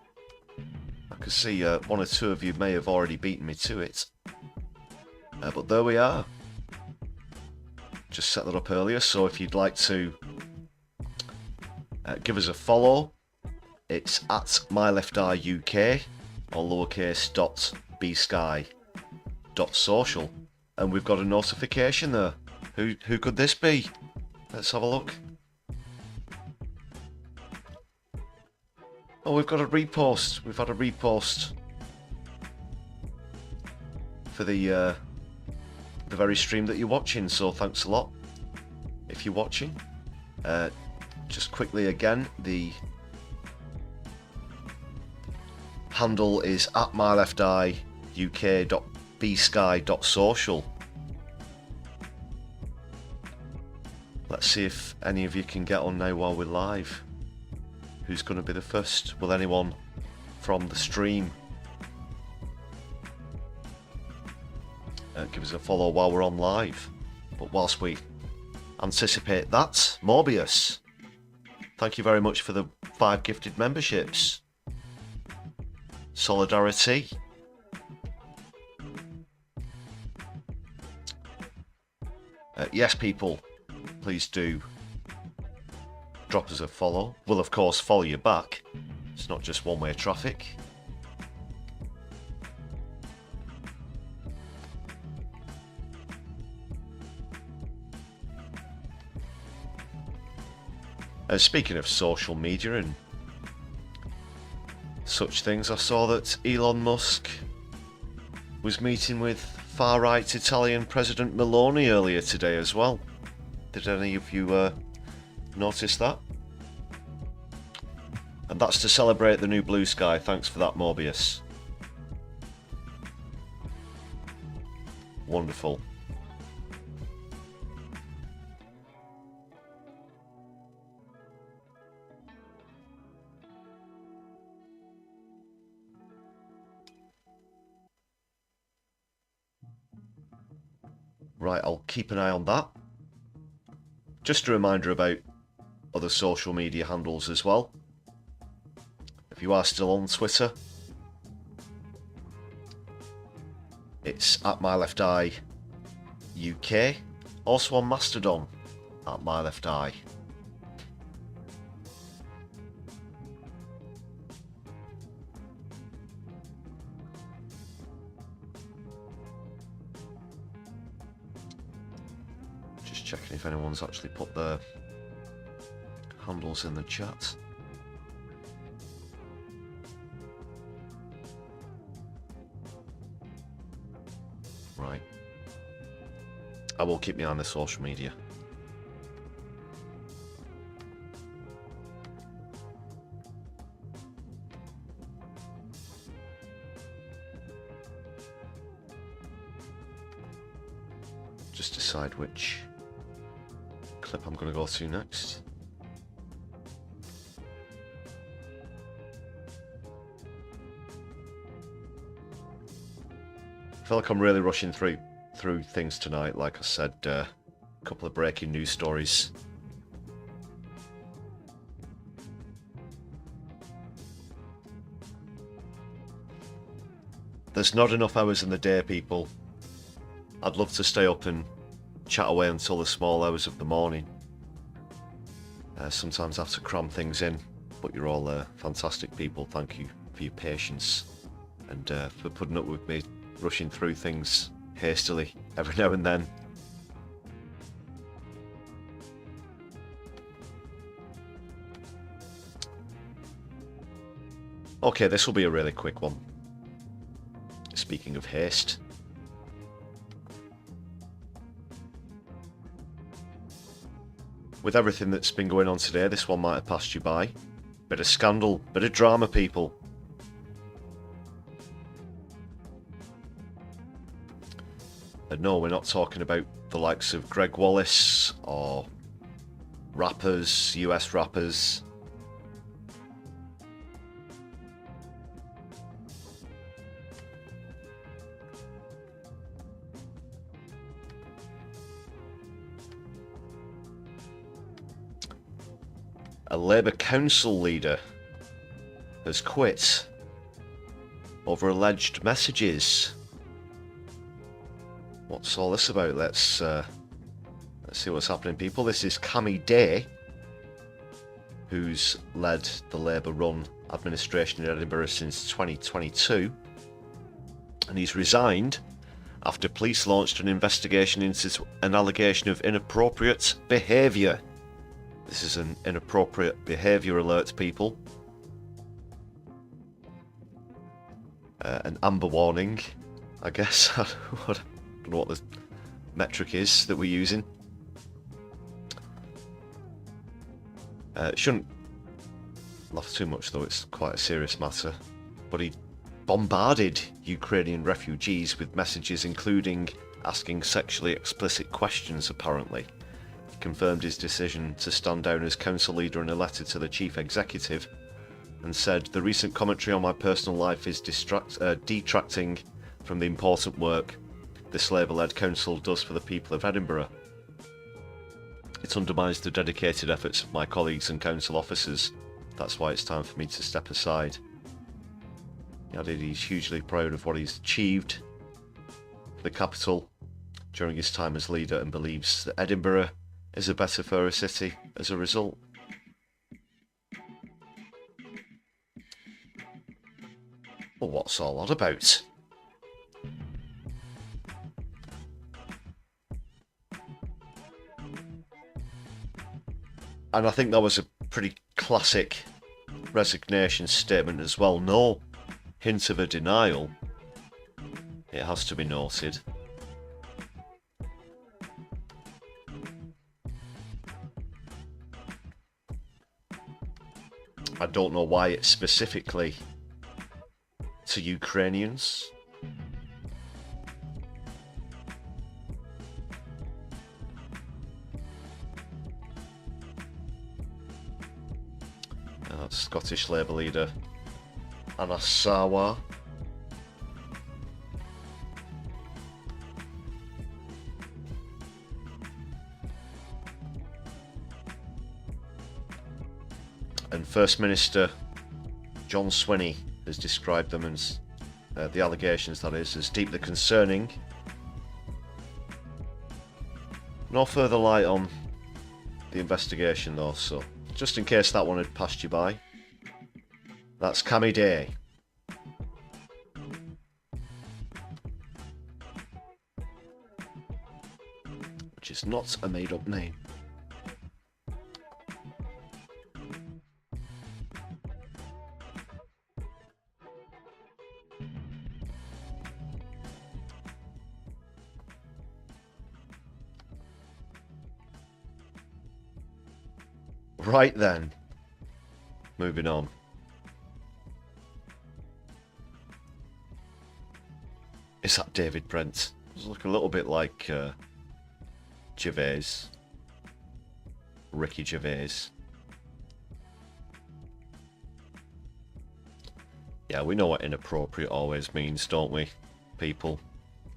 I can see one or two of you may have already beaten me to it, but there we are. Just set that up earlier, so if you'd like to give us a follow, it's at myleftyuk or lowercase .bsky.social, and we've got a notification there Who could this be? Let's have a look. Oh, we've got a repost. We've had a repost for the very stream that you're watching, so thanks a lot if you're watching. Just quickly again, the handle is at myleftyuk.bsky.social. Let's see if any of you can get on now while we're live. Who's going to be the first? Will anyone from the stream give us a follow while we're on live? But whilst we anticipate that, Morbius, thank you very much for the 5 gifted memberships. Solidari-Tea. Yes, people, please do drop us a follow. We'll of course follow you back. It's not just one-way traffic. Speaking of social media and such things, I saw that Elon Musk was meeting with far-right Italian President Meloni earlier today as well. Did any of you notice that? And that's to celebrate the new blue sky. Thanks for that, Morbius. Wonderful. Right, I'll keep an eye on that. Just a reminder about other social media handles as well. If you are still on Twitter, it's at myleftyuk. Also on Mastodon, at mylefty. Checking if anyone's actually put their handles in the chat. Right. I will keep me on the social media. Just decide which clip I'm going to go to next. I feel like I'm really rushing through things tonight. Like I said, a couple of breaking news stories. There's not enough hours in the day, people. I'd love to stay up and chat away until the small hours of the morning. Sometimes I have to cram things in, but you're all fantastic people. Thank you for your patience and for putting up with me rushing through things hastily every now and then. Okay, this will be a really quick one. Speaking of haste. With everything that's been going on today, this one might have passed you by. Bit of scandal, bit of drama, people. And no, we're not talking about the likes of Greg Wallace or rappers, US rappers. A Labour council leader has quit over alleged messages. What's all this about? Let's see what's happening, people. This is Cammy Day, who's led the Labour-run administration in Edinburgh since 2022, and he's resigned after police launched an investigation into an allegation of inappropriate behaviour. This is an inappropriate behaviour alert, people. An amber warning, I guess. I don't know what the metric is that we're using. Shouldn't laugh too much though, it's quite a serious matter. But he bombarded Ukrainian refugees with messages including asking sexually explicit questions, apparently. He confirmed his decision to stand down as council leader in a letter to the chief executive and said, "The recent commentary on my personal life is detracting from the important work this Labour-led council does for the people of Edinburgh. It undermines the dedicated efforts of my colleagues and council officers. That's why it's time for me to step aside." He added he's hugely proud of what he's achieved for the capital during his time as leader and believes that Edinburgh is a better, fairer city as a result. Well, what's all that about? And I think that was a pretty classic resignation statement as well. No hint of a denial, it has to be noted. I don't know why it's specifically to Ukrainians. Scottish Labour leader Anasawa. And First Minister John Swinney has described them as, the allegations that is, as deeply concerning. No further light on the investigation though, so just in case that one had passed you by. That's Cammy Day. Which is not a made-up name. Right then. Moving on. Is that David Brent? Does look a little bit like Gervais. Ricky Gervais. Yeah, we know what inappropriate always means, don't we, people?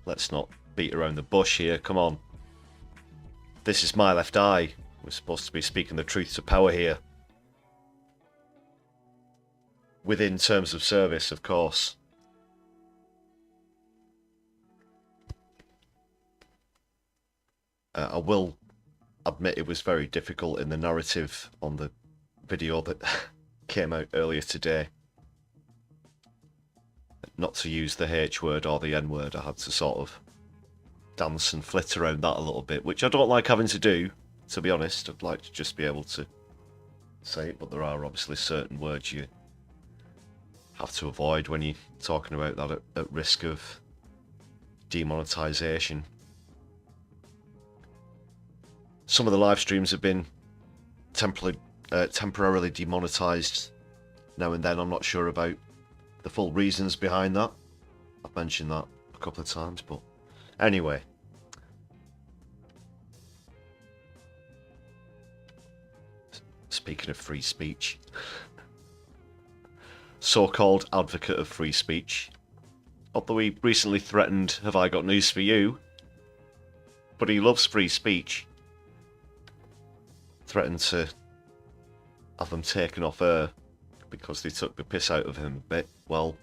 Let's not beat around the bush here, come on. This is my left eye. We're supposed to be speaking the truth to power here. Within terms of service, of course. I will admit it was very difficult in the narrative on the video that came out earlier today. Not to use the H word or the N word, I had to sort of dance and flit around that a little bit, which I don't like having to do, to be honest. I'd like to just be able to say it, but there are obviously certain words you have to avoid when you're talking about that at risk of demonetisation. Some of the live streams have been temporarily demonetised now and then. I'm not sure about the full reasons behind that. I've mentioned that a couple of times, but anyway. Speaking of free speech, so-called advocate of free speech, although he recently threatened, "Have I got news for you?" But he loves free speech. Threatened to have them taken off air because they took the piss out of him a bit. Well,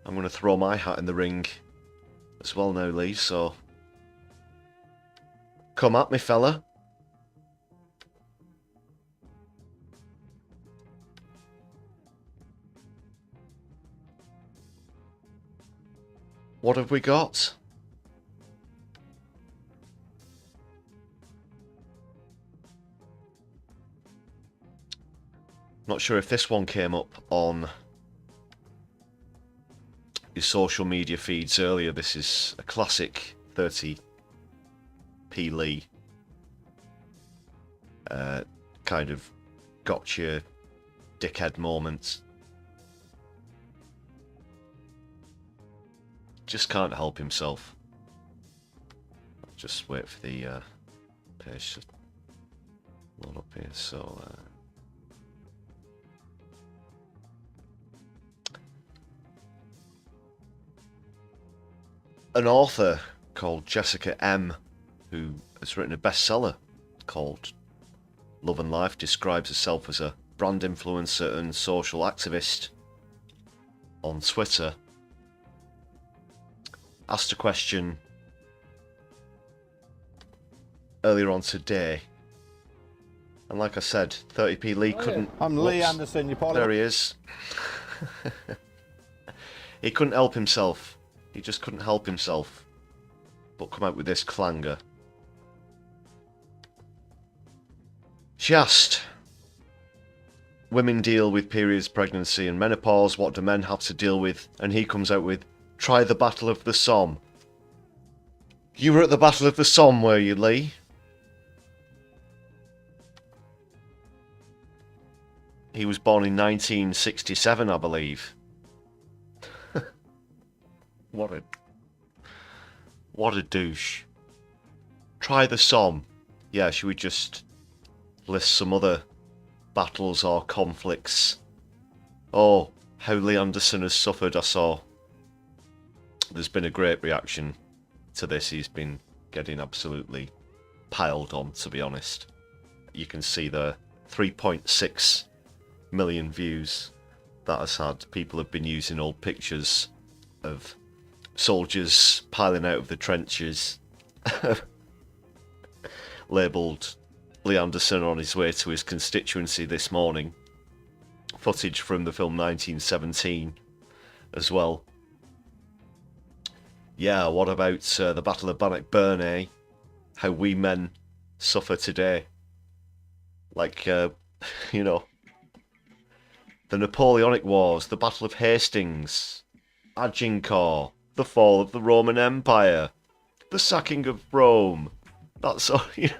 I'm going to throw my hat in the ring as well now, Lee, so come at me, fella. What have we got? Not sure if this one came up on your social media feeds earlier. This is a classic 30p Lee. Kind of gotcha dickhead moment. Just can't help himself. I'll just wait for the page to load up here. So an author called Jessica M, who has written a bestseller called Love and Life, describes herself as a brand influencer and social activist on Twitter, asked a question earlier on today, and like I said, 30p Lee couldn't... I'm Lee Anderson, your parliament. There he is. He couldn't help himself. He just couldn't help himself but come out with this clanger. She asked, women deal with periods, pregnancy and menopause, what do men have to deal with? And he comes out with, try the Battle of the Somme. You were at the Battle of the Somme, were you, Lee? He was born in 1967, I believe. What a douche. Try the Somme. Yeah, should we just list some other battles or conflicts? Oh, how Lee Anderson has suffered, I saw. There's been a great reaction to this. He's been getting absolutely piled on, to be honest. You can see the 3.6 million views that has had. People have been using old pictures of soldiers piling out of the trenches, labelled Lee Anderson on his way to his constituency this morning. Footage from the film 1917 as well. Yeah, what about the Battle of Bannockburn, eh? How we men suffer today. Like, you know, the Napoleonic Wars, the Battle of Hastings, Agincourt, the fall of the Roman Empire, the sacking of Rome. That's all, you know.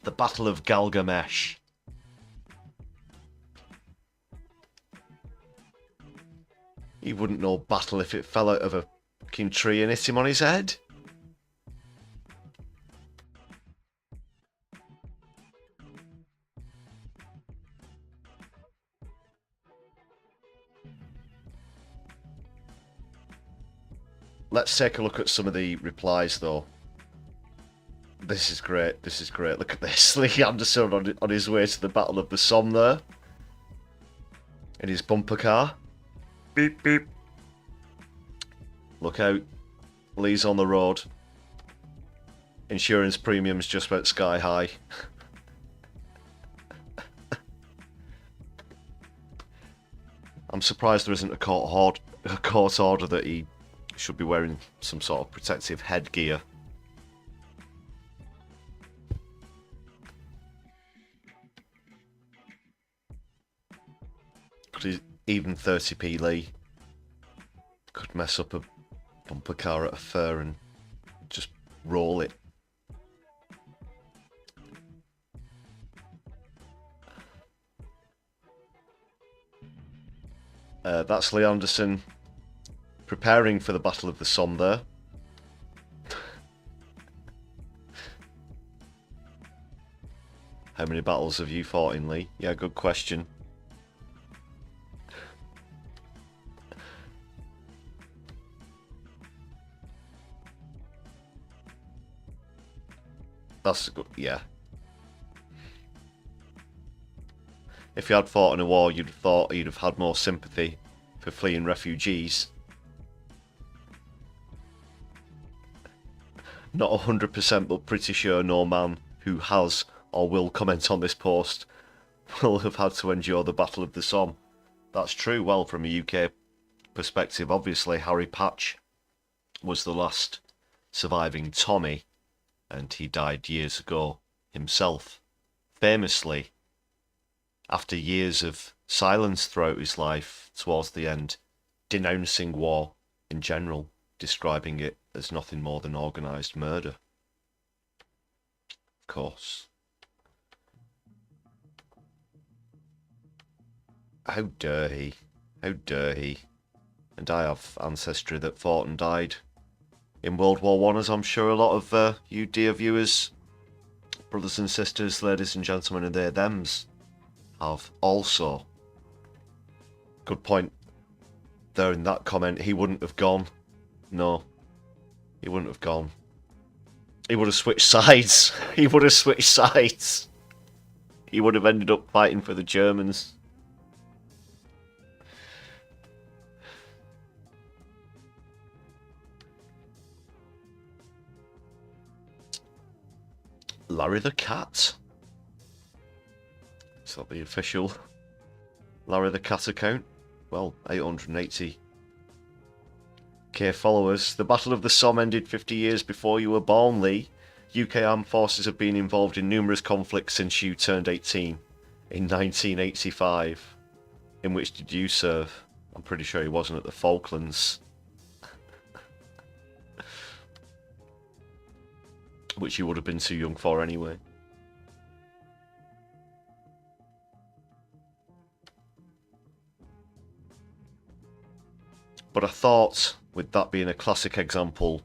The Battle of Gilgamesh. He wouldn't know battle if it fell out of a fucking tree and hit him on his head. Let's take a look at some of the replies, though. This is great. This is great. Look at this. Lee Anderson on his way to the Battle of the Somme there. In his bumper car. Beep, beep. Look out. Lee's on the road. Insurance premiums just went sky high. I'm surprised there isn't a court order that he should be wearing some sort of protective headgear. Even 30p Lee could mess up a bumper car at a fair and just roll it. That's Lee Anderson preparing for the Battle of the Somme there. How many battles have you fought in, Lee? Yeah, good question. That's good, yeah. If you had fought in a war, you'd have thought you'd have had more sympathy for fleeing refugees. Not 100%, but pretty sure no man who has or will comment on this post will have had to endure the Battle of the Somme. That's true. Well, from a UK perspective, obviously, Harry Patch was the last surviving Tommy, and he died years ago himself. Famously, after years of silence throughout his life, towards the end, denouncing war in general, describing it as nothing more than organised murder. Of course. How dare he? How dare he? And I have ancestry that fought and died in World War One, as I'm sure a lot of you dear viewers, brothers and sisters, ladies and gentlemen, and their thems have also. Good point there in that comment. He wouldn't have gone. No. He wouldn't have gone. He would have switched sides. He would have switched sides. He would have ended up fighting for the Germans. Larry the Cat. Is that the official Larry the Cat account? Well, 880k followers. The Battle of the Somme ended 50 years before you were born, Lee. UK armed forces have been involved in numerous conflicts since you turned 18 in 1985. In which did you serve? I'm pretty sure he wasn't at the Falklands. Which you would have been too young for anyway. But I thought, with that being a classic example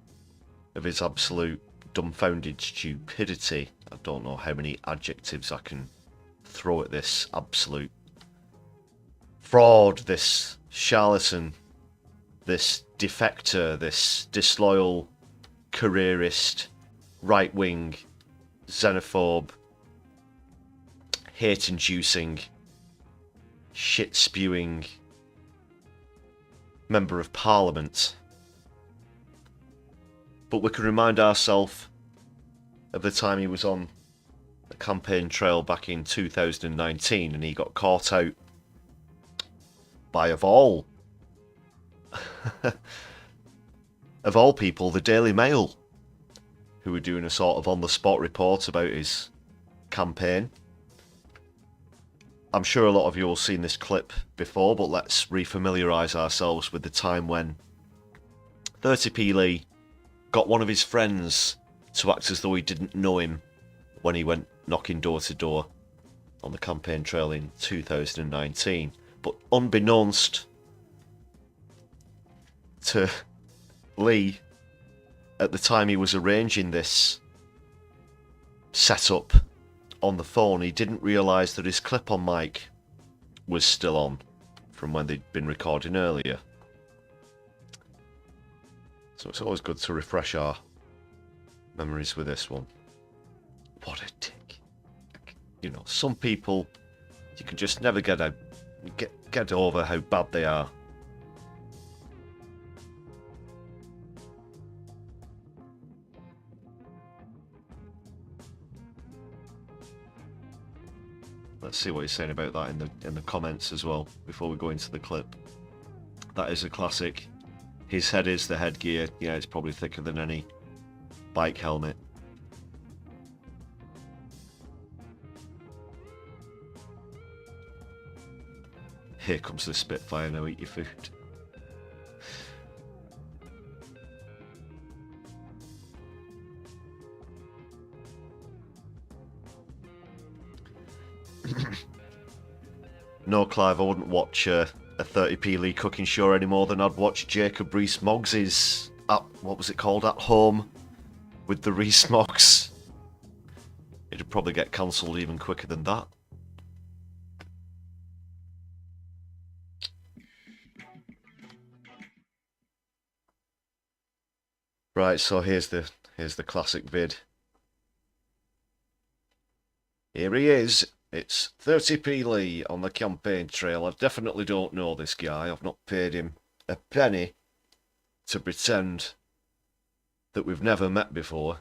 of his absolute dumbfounded stupidity, I don't know how many adjectives I can throw at this absolute fraud, this charlatan, this defector, this disloyal careerist, right-wing, xenophobe, hate-inducing, shit-spewing Member of Parliament. But we can remind ourselves of the time he was on the campaign trail back in 2019 and he got caught out by, of all people, the Daily Mail, who were doing a sort of on-the-spot report about his campaign. I'm sure a lot of you will have seen this clip before, but let's refamiliarise ourselves with the time when 30p Lee got one of his friends to act as though he didn't know him when he went knocking door to door on the campaign trail in 2019. But unbeknownst to Lee, at the time he was arranging this setup on the phone, he didn't realise that his clip-on mic was still on from when they'd been recording earlier. So it's always good to refresh our memories with this one. What a dick. You know, some people, you can just never get over how bad they are. Let's see what he's saying about that in the comments as well before we go into the clip. That is a classic. His head is the headgear. Yeah, it's probably thicker than any bike helmet. Here comes the Spitfire, now eat your food. No, Clive, I wouldn't watch a 30p Lee cooking show any more than I'd watch Jacob Rees-Moggs's, what was it called, At Home with the Rees-Moggs. It'd probably get cancelled even quicker than that. Right, so here's the classic vid. Here he is. It's 30p Lee on the campaign trail. I definitely don't know this guy. I've not paid him a penny to pretend that we've never met before.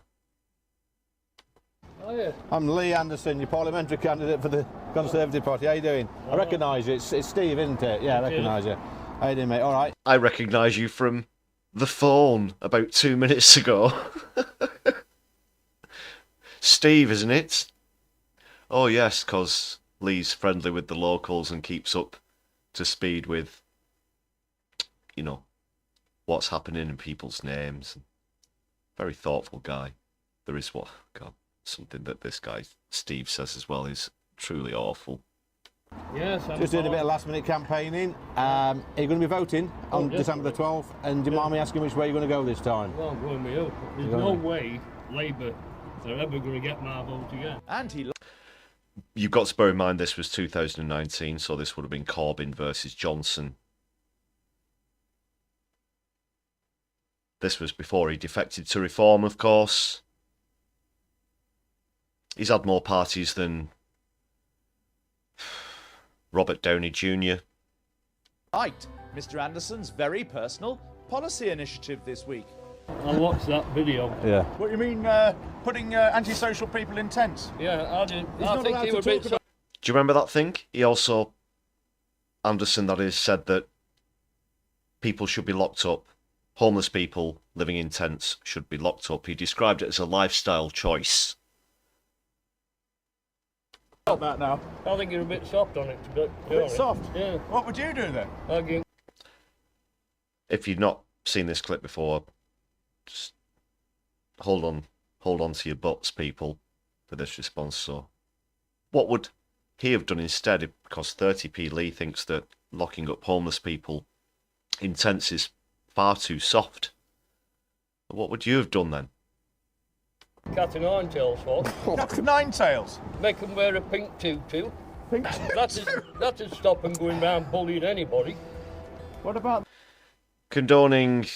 Hiya. you? I'm Lee Anderson, your parliamentary candidate for the Conservative Party. How you doing? I recognise you. It's Steve, isn't it? Yeah, I recognise you. How you doing, mate? All right. I recognise you from the phone about 2 minutes ago. Steve, isn't it? Oh, yes, because Lee's friendly with the locals and keeps up to speed with, you know, what's happening in people's names. Very thoughtful guy. There is something that this guy, Steve, says as well is truly awful. Yes, I'm Just doing a bit of last minute campaigning. Are you going to be voting on December the 12th? And do you mind me asking which way you're going to go this time? Well, I'm going with you. There's no way Labour are ever going to get my vote again. And You've got to bear in mind this was 2019, so this would have been Corbyn versus Johnson. This was before he defected to Reform, of course. He's had more parties than Robert Downey Jr. liked Mr. Anderson's very personal policy initiative this week. I watched that video. Yeah. What do you mean, putting antisocial people in tents? Yeah, I did. I think he was a bit... Do you remember that thing? He also, Anderson that is, said that people should be locked up. Homeless people living in tents should be locked up. He described it as a lifestyle choice. That now. I think you're a bit soft on it. To be honest. Soft? Yeah. What would you do then? Again. If you've not seen this clip before, just hold on to your butts, people, for this response. So, what would he have done instead? Because 30p Lee thinks that locking up homeless people in tents is far too soft. What would you have done then? Cat and nine tails for. Cat and nine tails? Make them wear a pink tutu. That'd stop them going round bullying anybody. What about... Condoning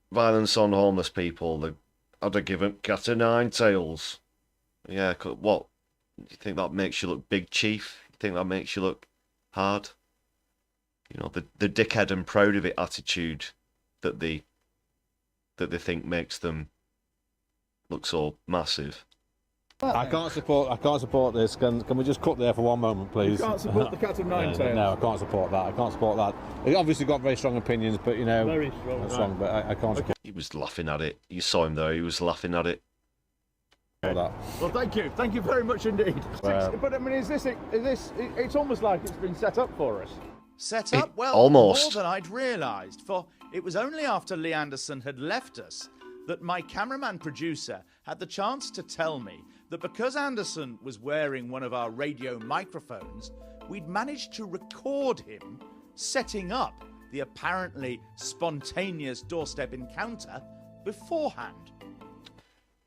violence on homeless people. I'd have given cat o' nine tails. Yeah, what? Do you think that makes you look big, Chief? You think that makes you look hard? You know, the dickhead and proud of it attitude that they think makes them look so massive. I can't support this. Can we just cut there for one moment, please? You can't support the cat of nine tails? No, I can't support that. I can't support that. He obviously got very strong opinions, but you know, Very strong. that's wrong. But I can't support He was laughing at it. You saw him there. He was laughing at it. that. Well, thank you very much indeed. But I mean, it's almost like it's been set up for us. Set up? Well, almost. more than I'd realised, for it was only after Lee Anderson had left us that my cameraman producer had the chance to tell me that because Anderson was wearing one of our radio microphones, we'd managed to record him setting up the apparently spontaneous doorstep encounter beforehand.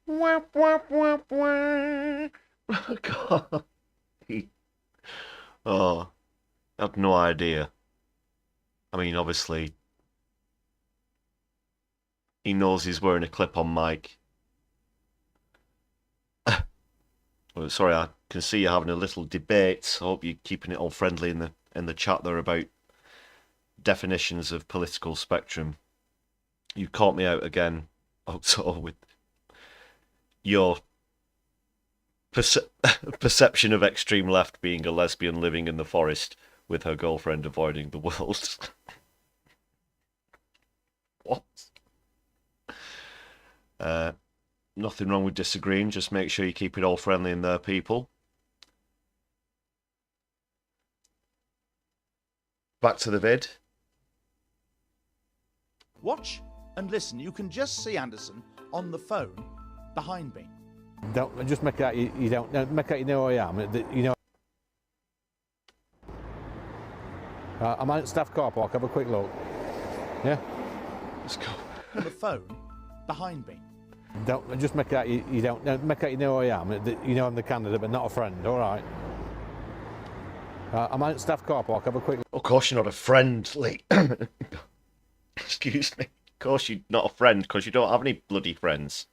God. Oh, I had no idea. I mean, obviously, he knows he's wearing a clip-on mic. Well, sorry, I can see you having a little debate. I hope you're keeping it all friendly in the chat there about definitions of political spectrum. You caught me out again, also, with your perception of extreme left being a lesbian living in the forest with her girlfriend avoiding the world. What? Nothing wrong with disagreeing, just make sure you keep it all friendly in there, people. Back to the vid. Watch and listen. You can just see Anderson on the phone behind me. Don't just make out you don't make out you know who I am. You know. I'm at staff car park. Have a quick look. Yeah. Let's go. On the phone behind me. Don't just make out you don't make out you know who I am. You know I'm the candidate, but not a friend. All right. I'm at staff car park. Have a quick. Of course you're not a friend, Lee. Excuse me. Of course you're not a friend, because you don't have any bloody friends.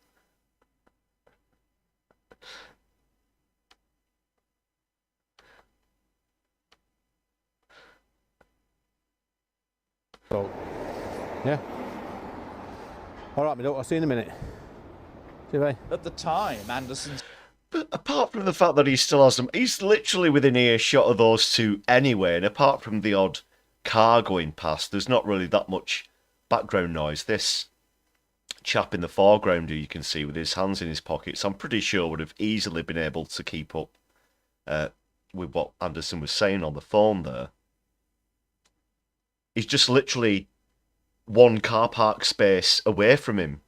So, yeah. All right, my daughter. I'll see you in a minute. See you, bye. At the time, Anderson's... But apart from the fact that he still has them, he's literally within earshot of those two anyway, and apart from the odd car going past, there's not really that much background noise. This chap in the foreground who you can see with his hands in his pockets, I'm pretty sure would have easily been able to keep up with what Anderson was saying on the phone there. He's just literally one car park space away from him,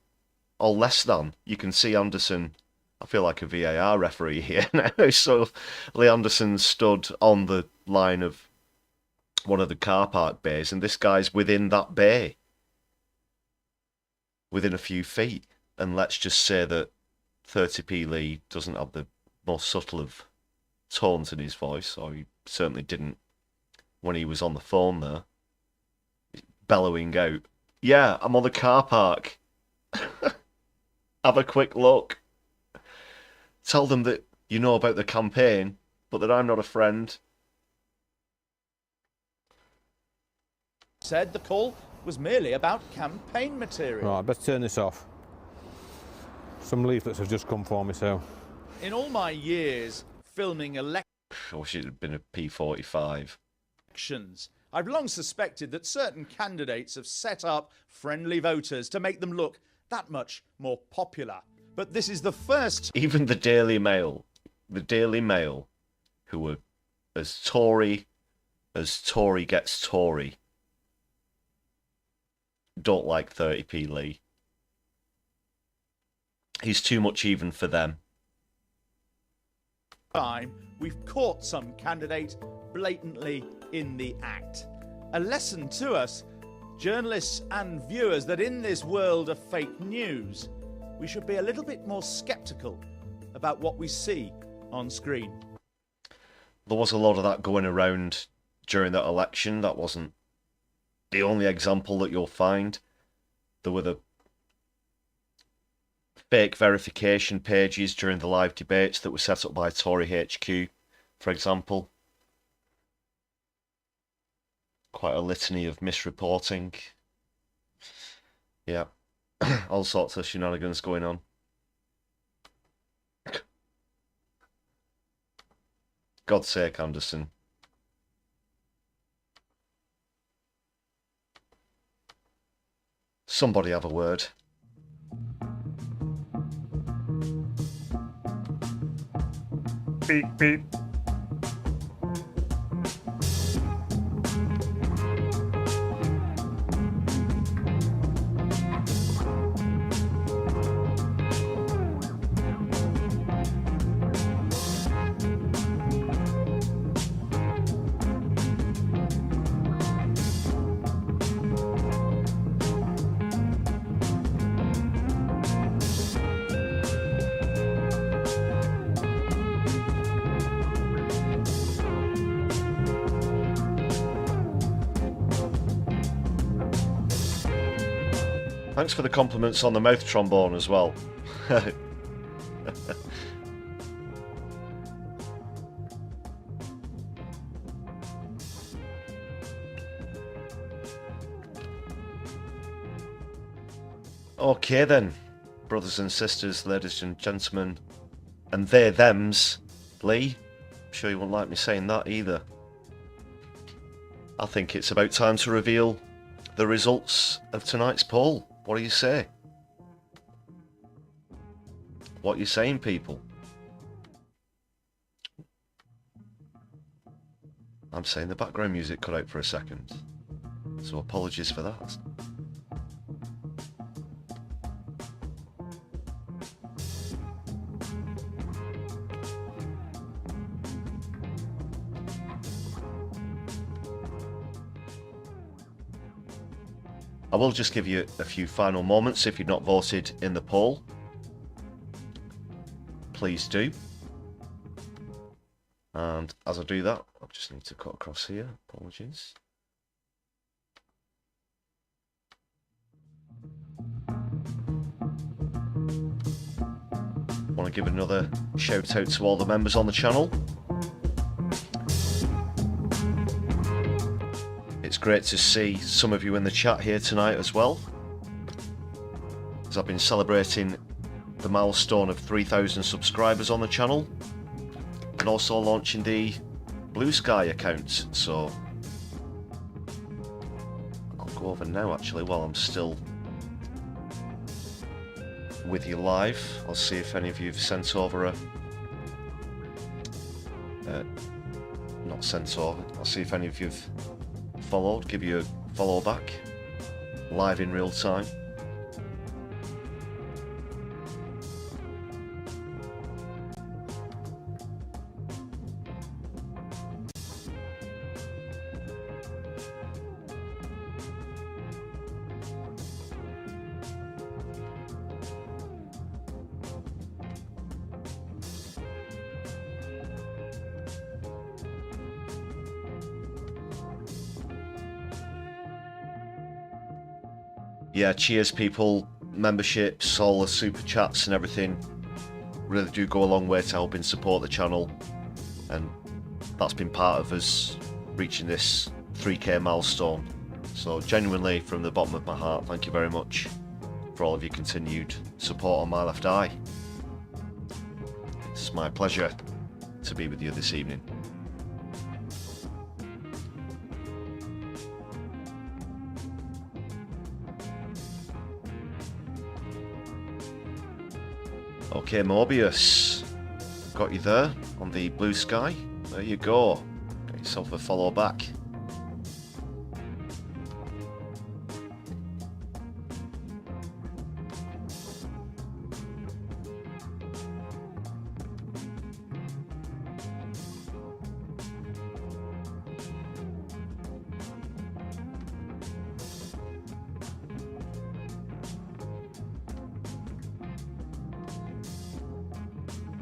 or less than. You can see Anderson. I feel like a VAR referee here now. So Lee Anderson stood on the line of one of the car park bays, and this guy's within that bay, within a few feet. And let's just say that 30p Lee doesn't have the most subtle of tones in his voice, or he certainly didn't when he was on the phone there, bellowing out, "Yeah, I'm on the car park. Have a quick look. Tell them that you know about the campaign, but that I'm not a friend." Said the call was merely about campaign material. Right, best turn this off. Some leaflets have just come for me, so. In all my years filming I wish it had been a P45. elections, I've long suspected that certain candidates have set up friendly voters to make them look that much more popular. But this is the first. Even the Daily Mail, who were as Tory gets Tory, don't like 30p Lee. He's too much even for them. Time we've caught some candidate blatantly in the act. A lesson to us, journalists and viewers, that in this world of fake news, we should be a little bit more sceptical about what we see on screen. There was a lot of that going around during that election. That wasn't the only example that you'll find. There were the fake verification pages during the live debates that were set up by Tory HQ, for example. Quite a litany of misreporting. Yeah. All sorts of shenanigans going on. God's sake, Anderson. Somebody have a word. Beep, beep. Thanks for the compliments on the mouth trombone as well. Okay then, brothers and sisters, ladies and gentlemen, and they thems. Lee, I'm sure you won't like me saying that either. I think it's about time to reveal the results of tonight's poll. What do you say? What are you saying, people? I'm saying the background music cut out for a second, so apologies for that. I will just give you a few final moments. If you've not voted in the poll, please do. And as I do that, I just need to cut across here. Apologies. Want to give another shout out to all the members on the channel. It's great to see some of you in the chat here tonight as well, as I've been celebrating the milestone of 3,000 subscribers on the channel, and also launching the Blue Sky account. So I'll go over now actually while I'm still with you live. I'll see if any of you have sent over a not sent over. I'll see if any of you've followed, give you a follow back live in real time. Yeah, cheers people, memberships, all the super chats and everything really do go a long way to helping support the channel, and that's been part of us reaching this 3k milestone. So genuinely, from the bottom of my heart, thank you very much for all of your continued support on My Left Eye. It's my pleasure to be with you this evening. Okay, Morbius, got you there on the Blue Sky. There you go. Get yourself a follow back.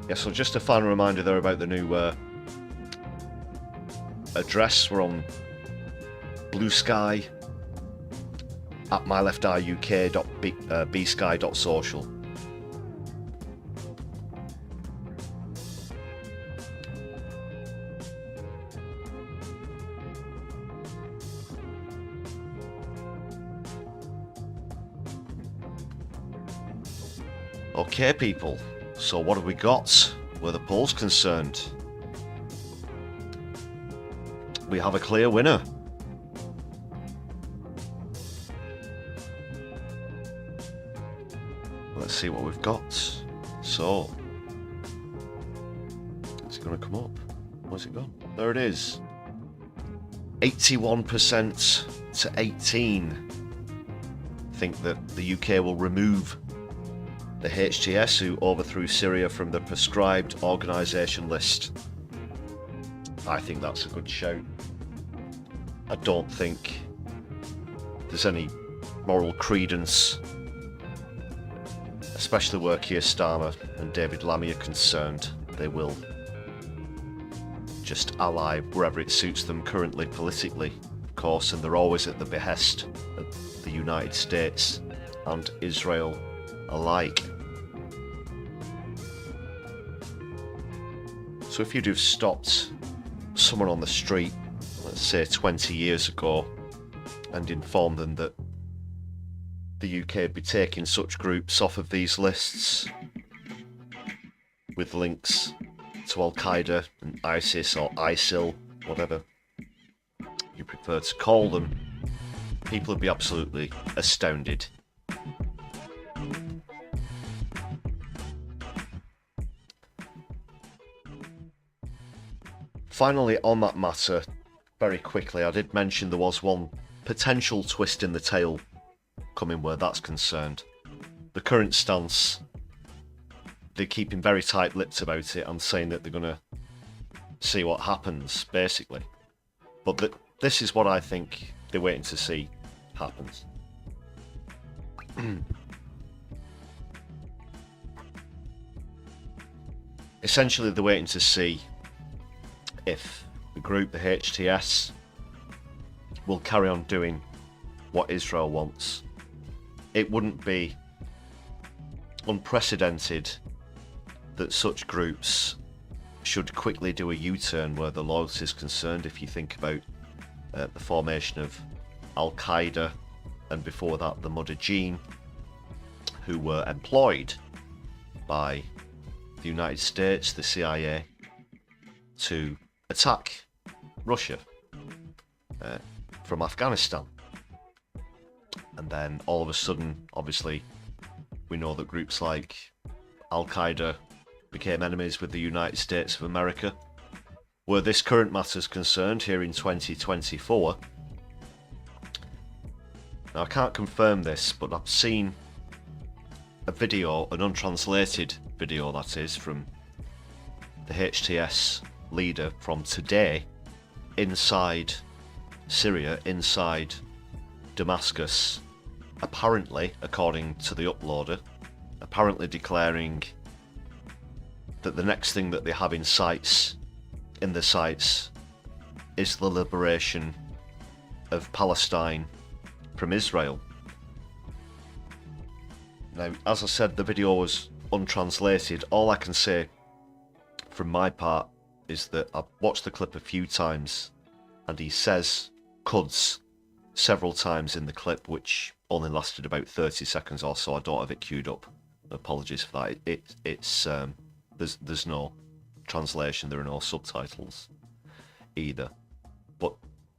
Yeah, so just a final reminder there about the new address. We're on Blue Sky at mylefteyeuk.bsky.social. Okay, people. So what have we got where the poll's concerned? We have a clear winner. Let's see what we've got. So, it's going to come up. Where's it gone? There it is. 81% to 18 think that the UK will remove the HTS who overthrew Syria from the proscribed organisation list. I think that's a good shout. I don't think there's any moral credence, especially where Keir Starmer and David Lammy are concerned. They will just ally wherever it suits them currently politically, of course, and they're always at the behest of the United States and Israel alike. So if you'd have stopped someone on the street, let's say 20 years ago, and informed them that the UK would be taking such groups off of these lists with links to Al-Qaeda and ISIS or ISIL, whatever you prefer to call them, people would be absolutely astounded. Finally, on that matter, very quickly, I did mention there was one potential twist in the tail coming where that's concerned. The current stance, they're keeping very tight-lipped about it and saying that they're going to see what happens, basically. But this is what I think they're waiting to see happens. Essentially, they're waiting to see if the group, the HTS, will carry on doing what Israel wants. It wouldn't be unprecedented that such groups should quickly do a U-turn where the loyalty is concerned. If you think about the formation of Al-Qaeda and before that the Mudajeen, who were employed by the United States, the CIA, to attack Russia from Afghanistan. And then all of a sudden, obviously, we know that groups like Al-Qaeda became enemies with the United States of America. Where this current matter is concerned, here in 2024, now I can't confirm this, but I've seen a video, an untranslated video that is, from the HTS leader from today inside Syria, inside Damascus, apparently, according to the uploader, apparently declaring that the next thing that they have in the sights is the liberation of Palestine from Israel. Now, as I said, the video was untranslated. All I can say from my part is that I've watched the clip a few times, and he says "Quds" several times in the clip, which only lasted about 30 seconds or so. I don't have it queued up. Apologies for that. There's no translation, there are no subtitles either. But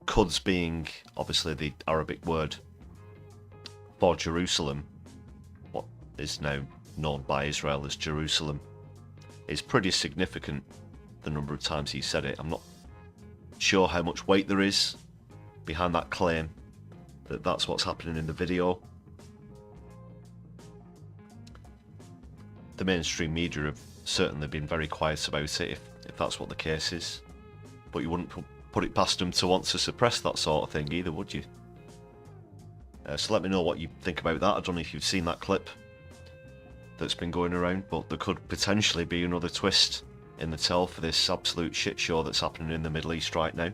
Quds being obviously the Arabic word for Jerusalem, what is now known by Israel as Jerusalem, is pretty significant, the number of times he said it. I'm not sure how much weight there is behind that claim that that's what's happening in the video. The mainstream media have certainly been very quiet about it, if that's what the case is. But you wouldn't put it past them to want to suppress that sort of thing either, would you? So let me know what you think about that. I don't know if you've seen that clip that's been going around, but there could potentially be another twist in the tale for this absolute shit show that's happening in the Middle East right now.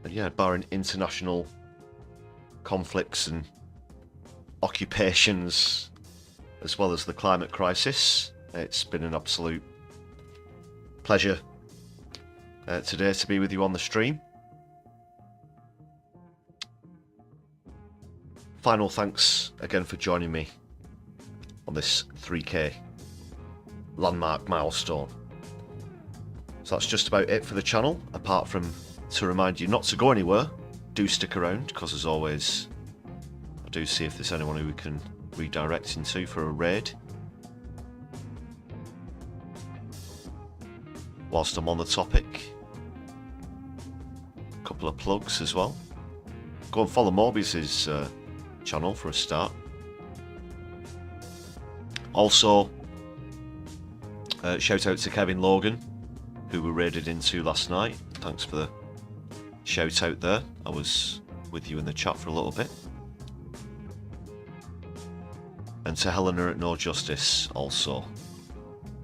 And yeah, barring international conflicts and occupations, as well as the climate crisis, it's been an absolute pleasure today to be with you on the stream. Final thanks again for joining me on this 3K landmark milestone. So that's just about it for the channel, apart from to remind you not to go anywhere. Do stick around, because as always I do see if there's anyone who we can redirect into for a raid. Whilst I'm on the topic, a couple of plugs as well. Go and follow Morbius's channel for a start. Also, shout out to Kevin Logan, who we raided into last night. Thanks for the shout out there. I was with you in the chat for a little bit. And to Helena at No Justice also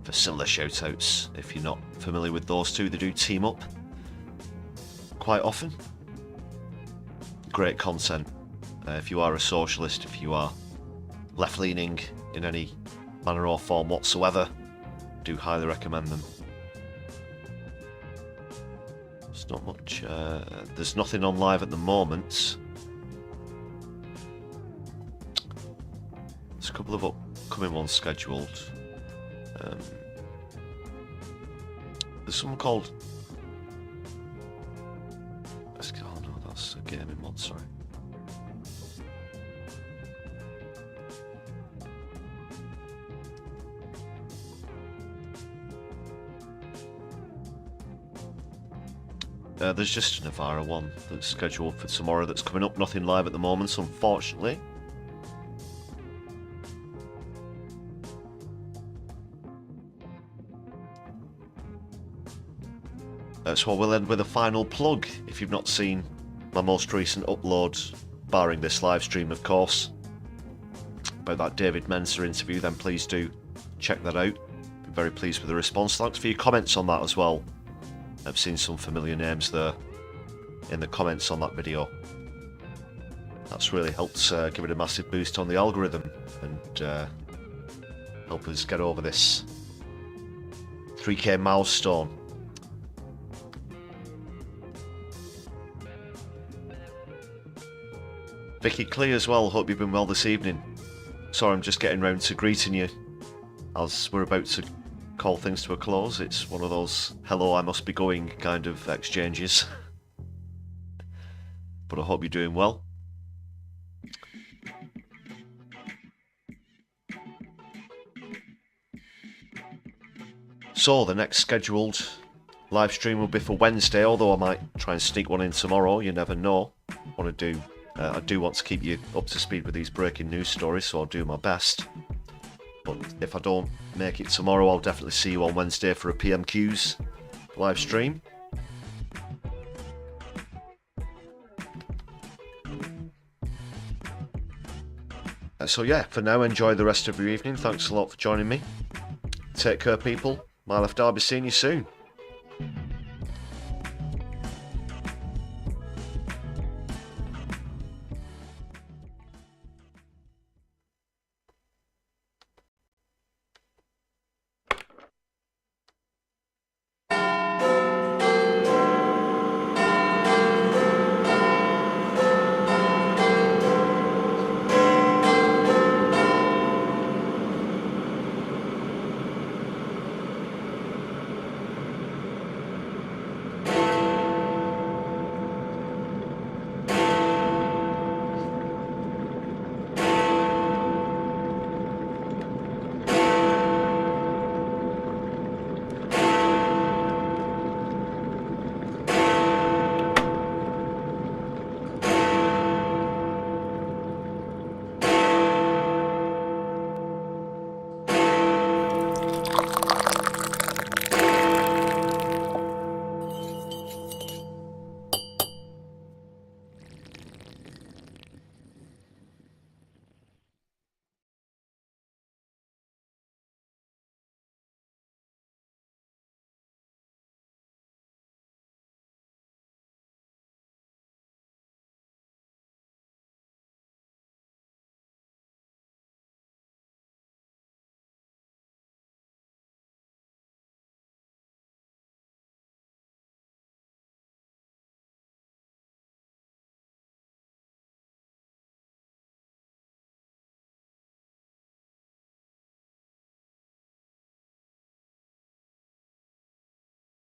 for similar shout outs. If you're not familiar with those two, they do team up quite often. Great content. If you are a socialist, if you are left-leaning in any manner or form whatsoever, do highly recommend them. There's not much, there's nothing on live at the moment. There's a couple of upcoming ones scheduled. There's someone called... Oh no, that's a gaming mod, sorry. There's just a Navarra one that's scheduled for tomorrow that's coming up. Nothing live at the moment, unfortunately. So we'll end with a final plug. If you've not seen my most recent upload, barring this live stream of course, about that David Mensa interview, then please do check that out. Been very pleased with the response. Thanks for your comments on that as well. I've seen some familiar names there in the comments on that video. That's really helped give it a massive boost on the algorithm and help us get over this 3K milestone. Vicky Clee as well, hope you've been well this evening. Sorry, I'm just getting round to greeting you as we're about to call things to a close. It's one of those hello, I must be going kind of exchanges. But I hope you're doing well. So the next scheduled live stream will be for Wednesday, although I might try and sneak one in tomorrow, you never know. I do want to keep you up to speed with these breaking news stories, so I'll do my best. But if I don't make it tomorrow, I'll definitely see you on Wednesday for a PMQs live stream. So yeah, for now, enjoy the rest of your evening. Thanks a lot for joining me. Take care, people. My Left, I'll be seeing you soon.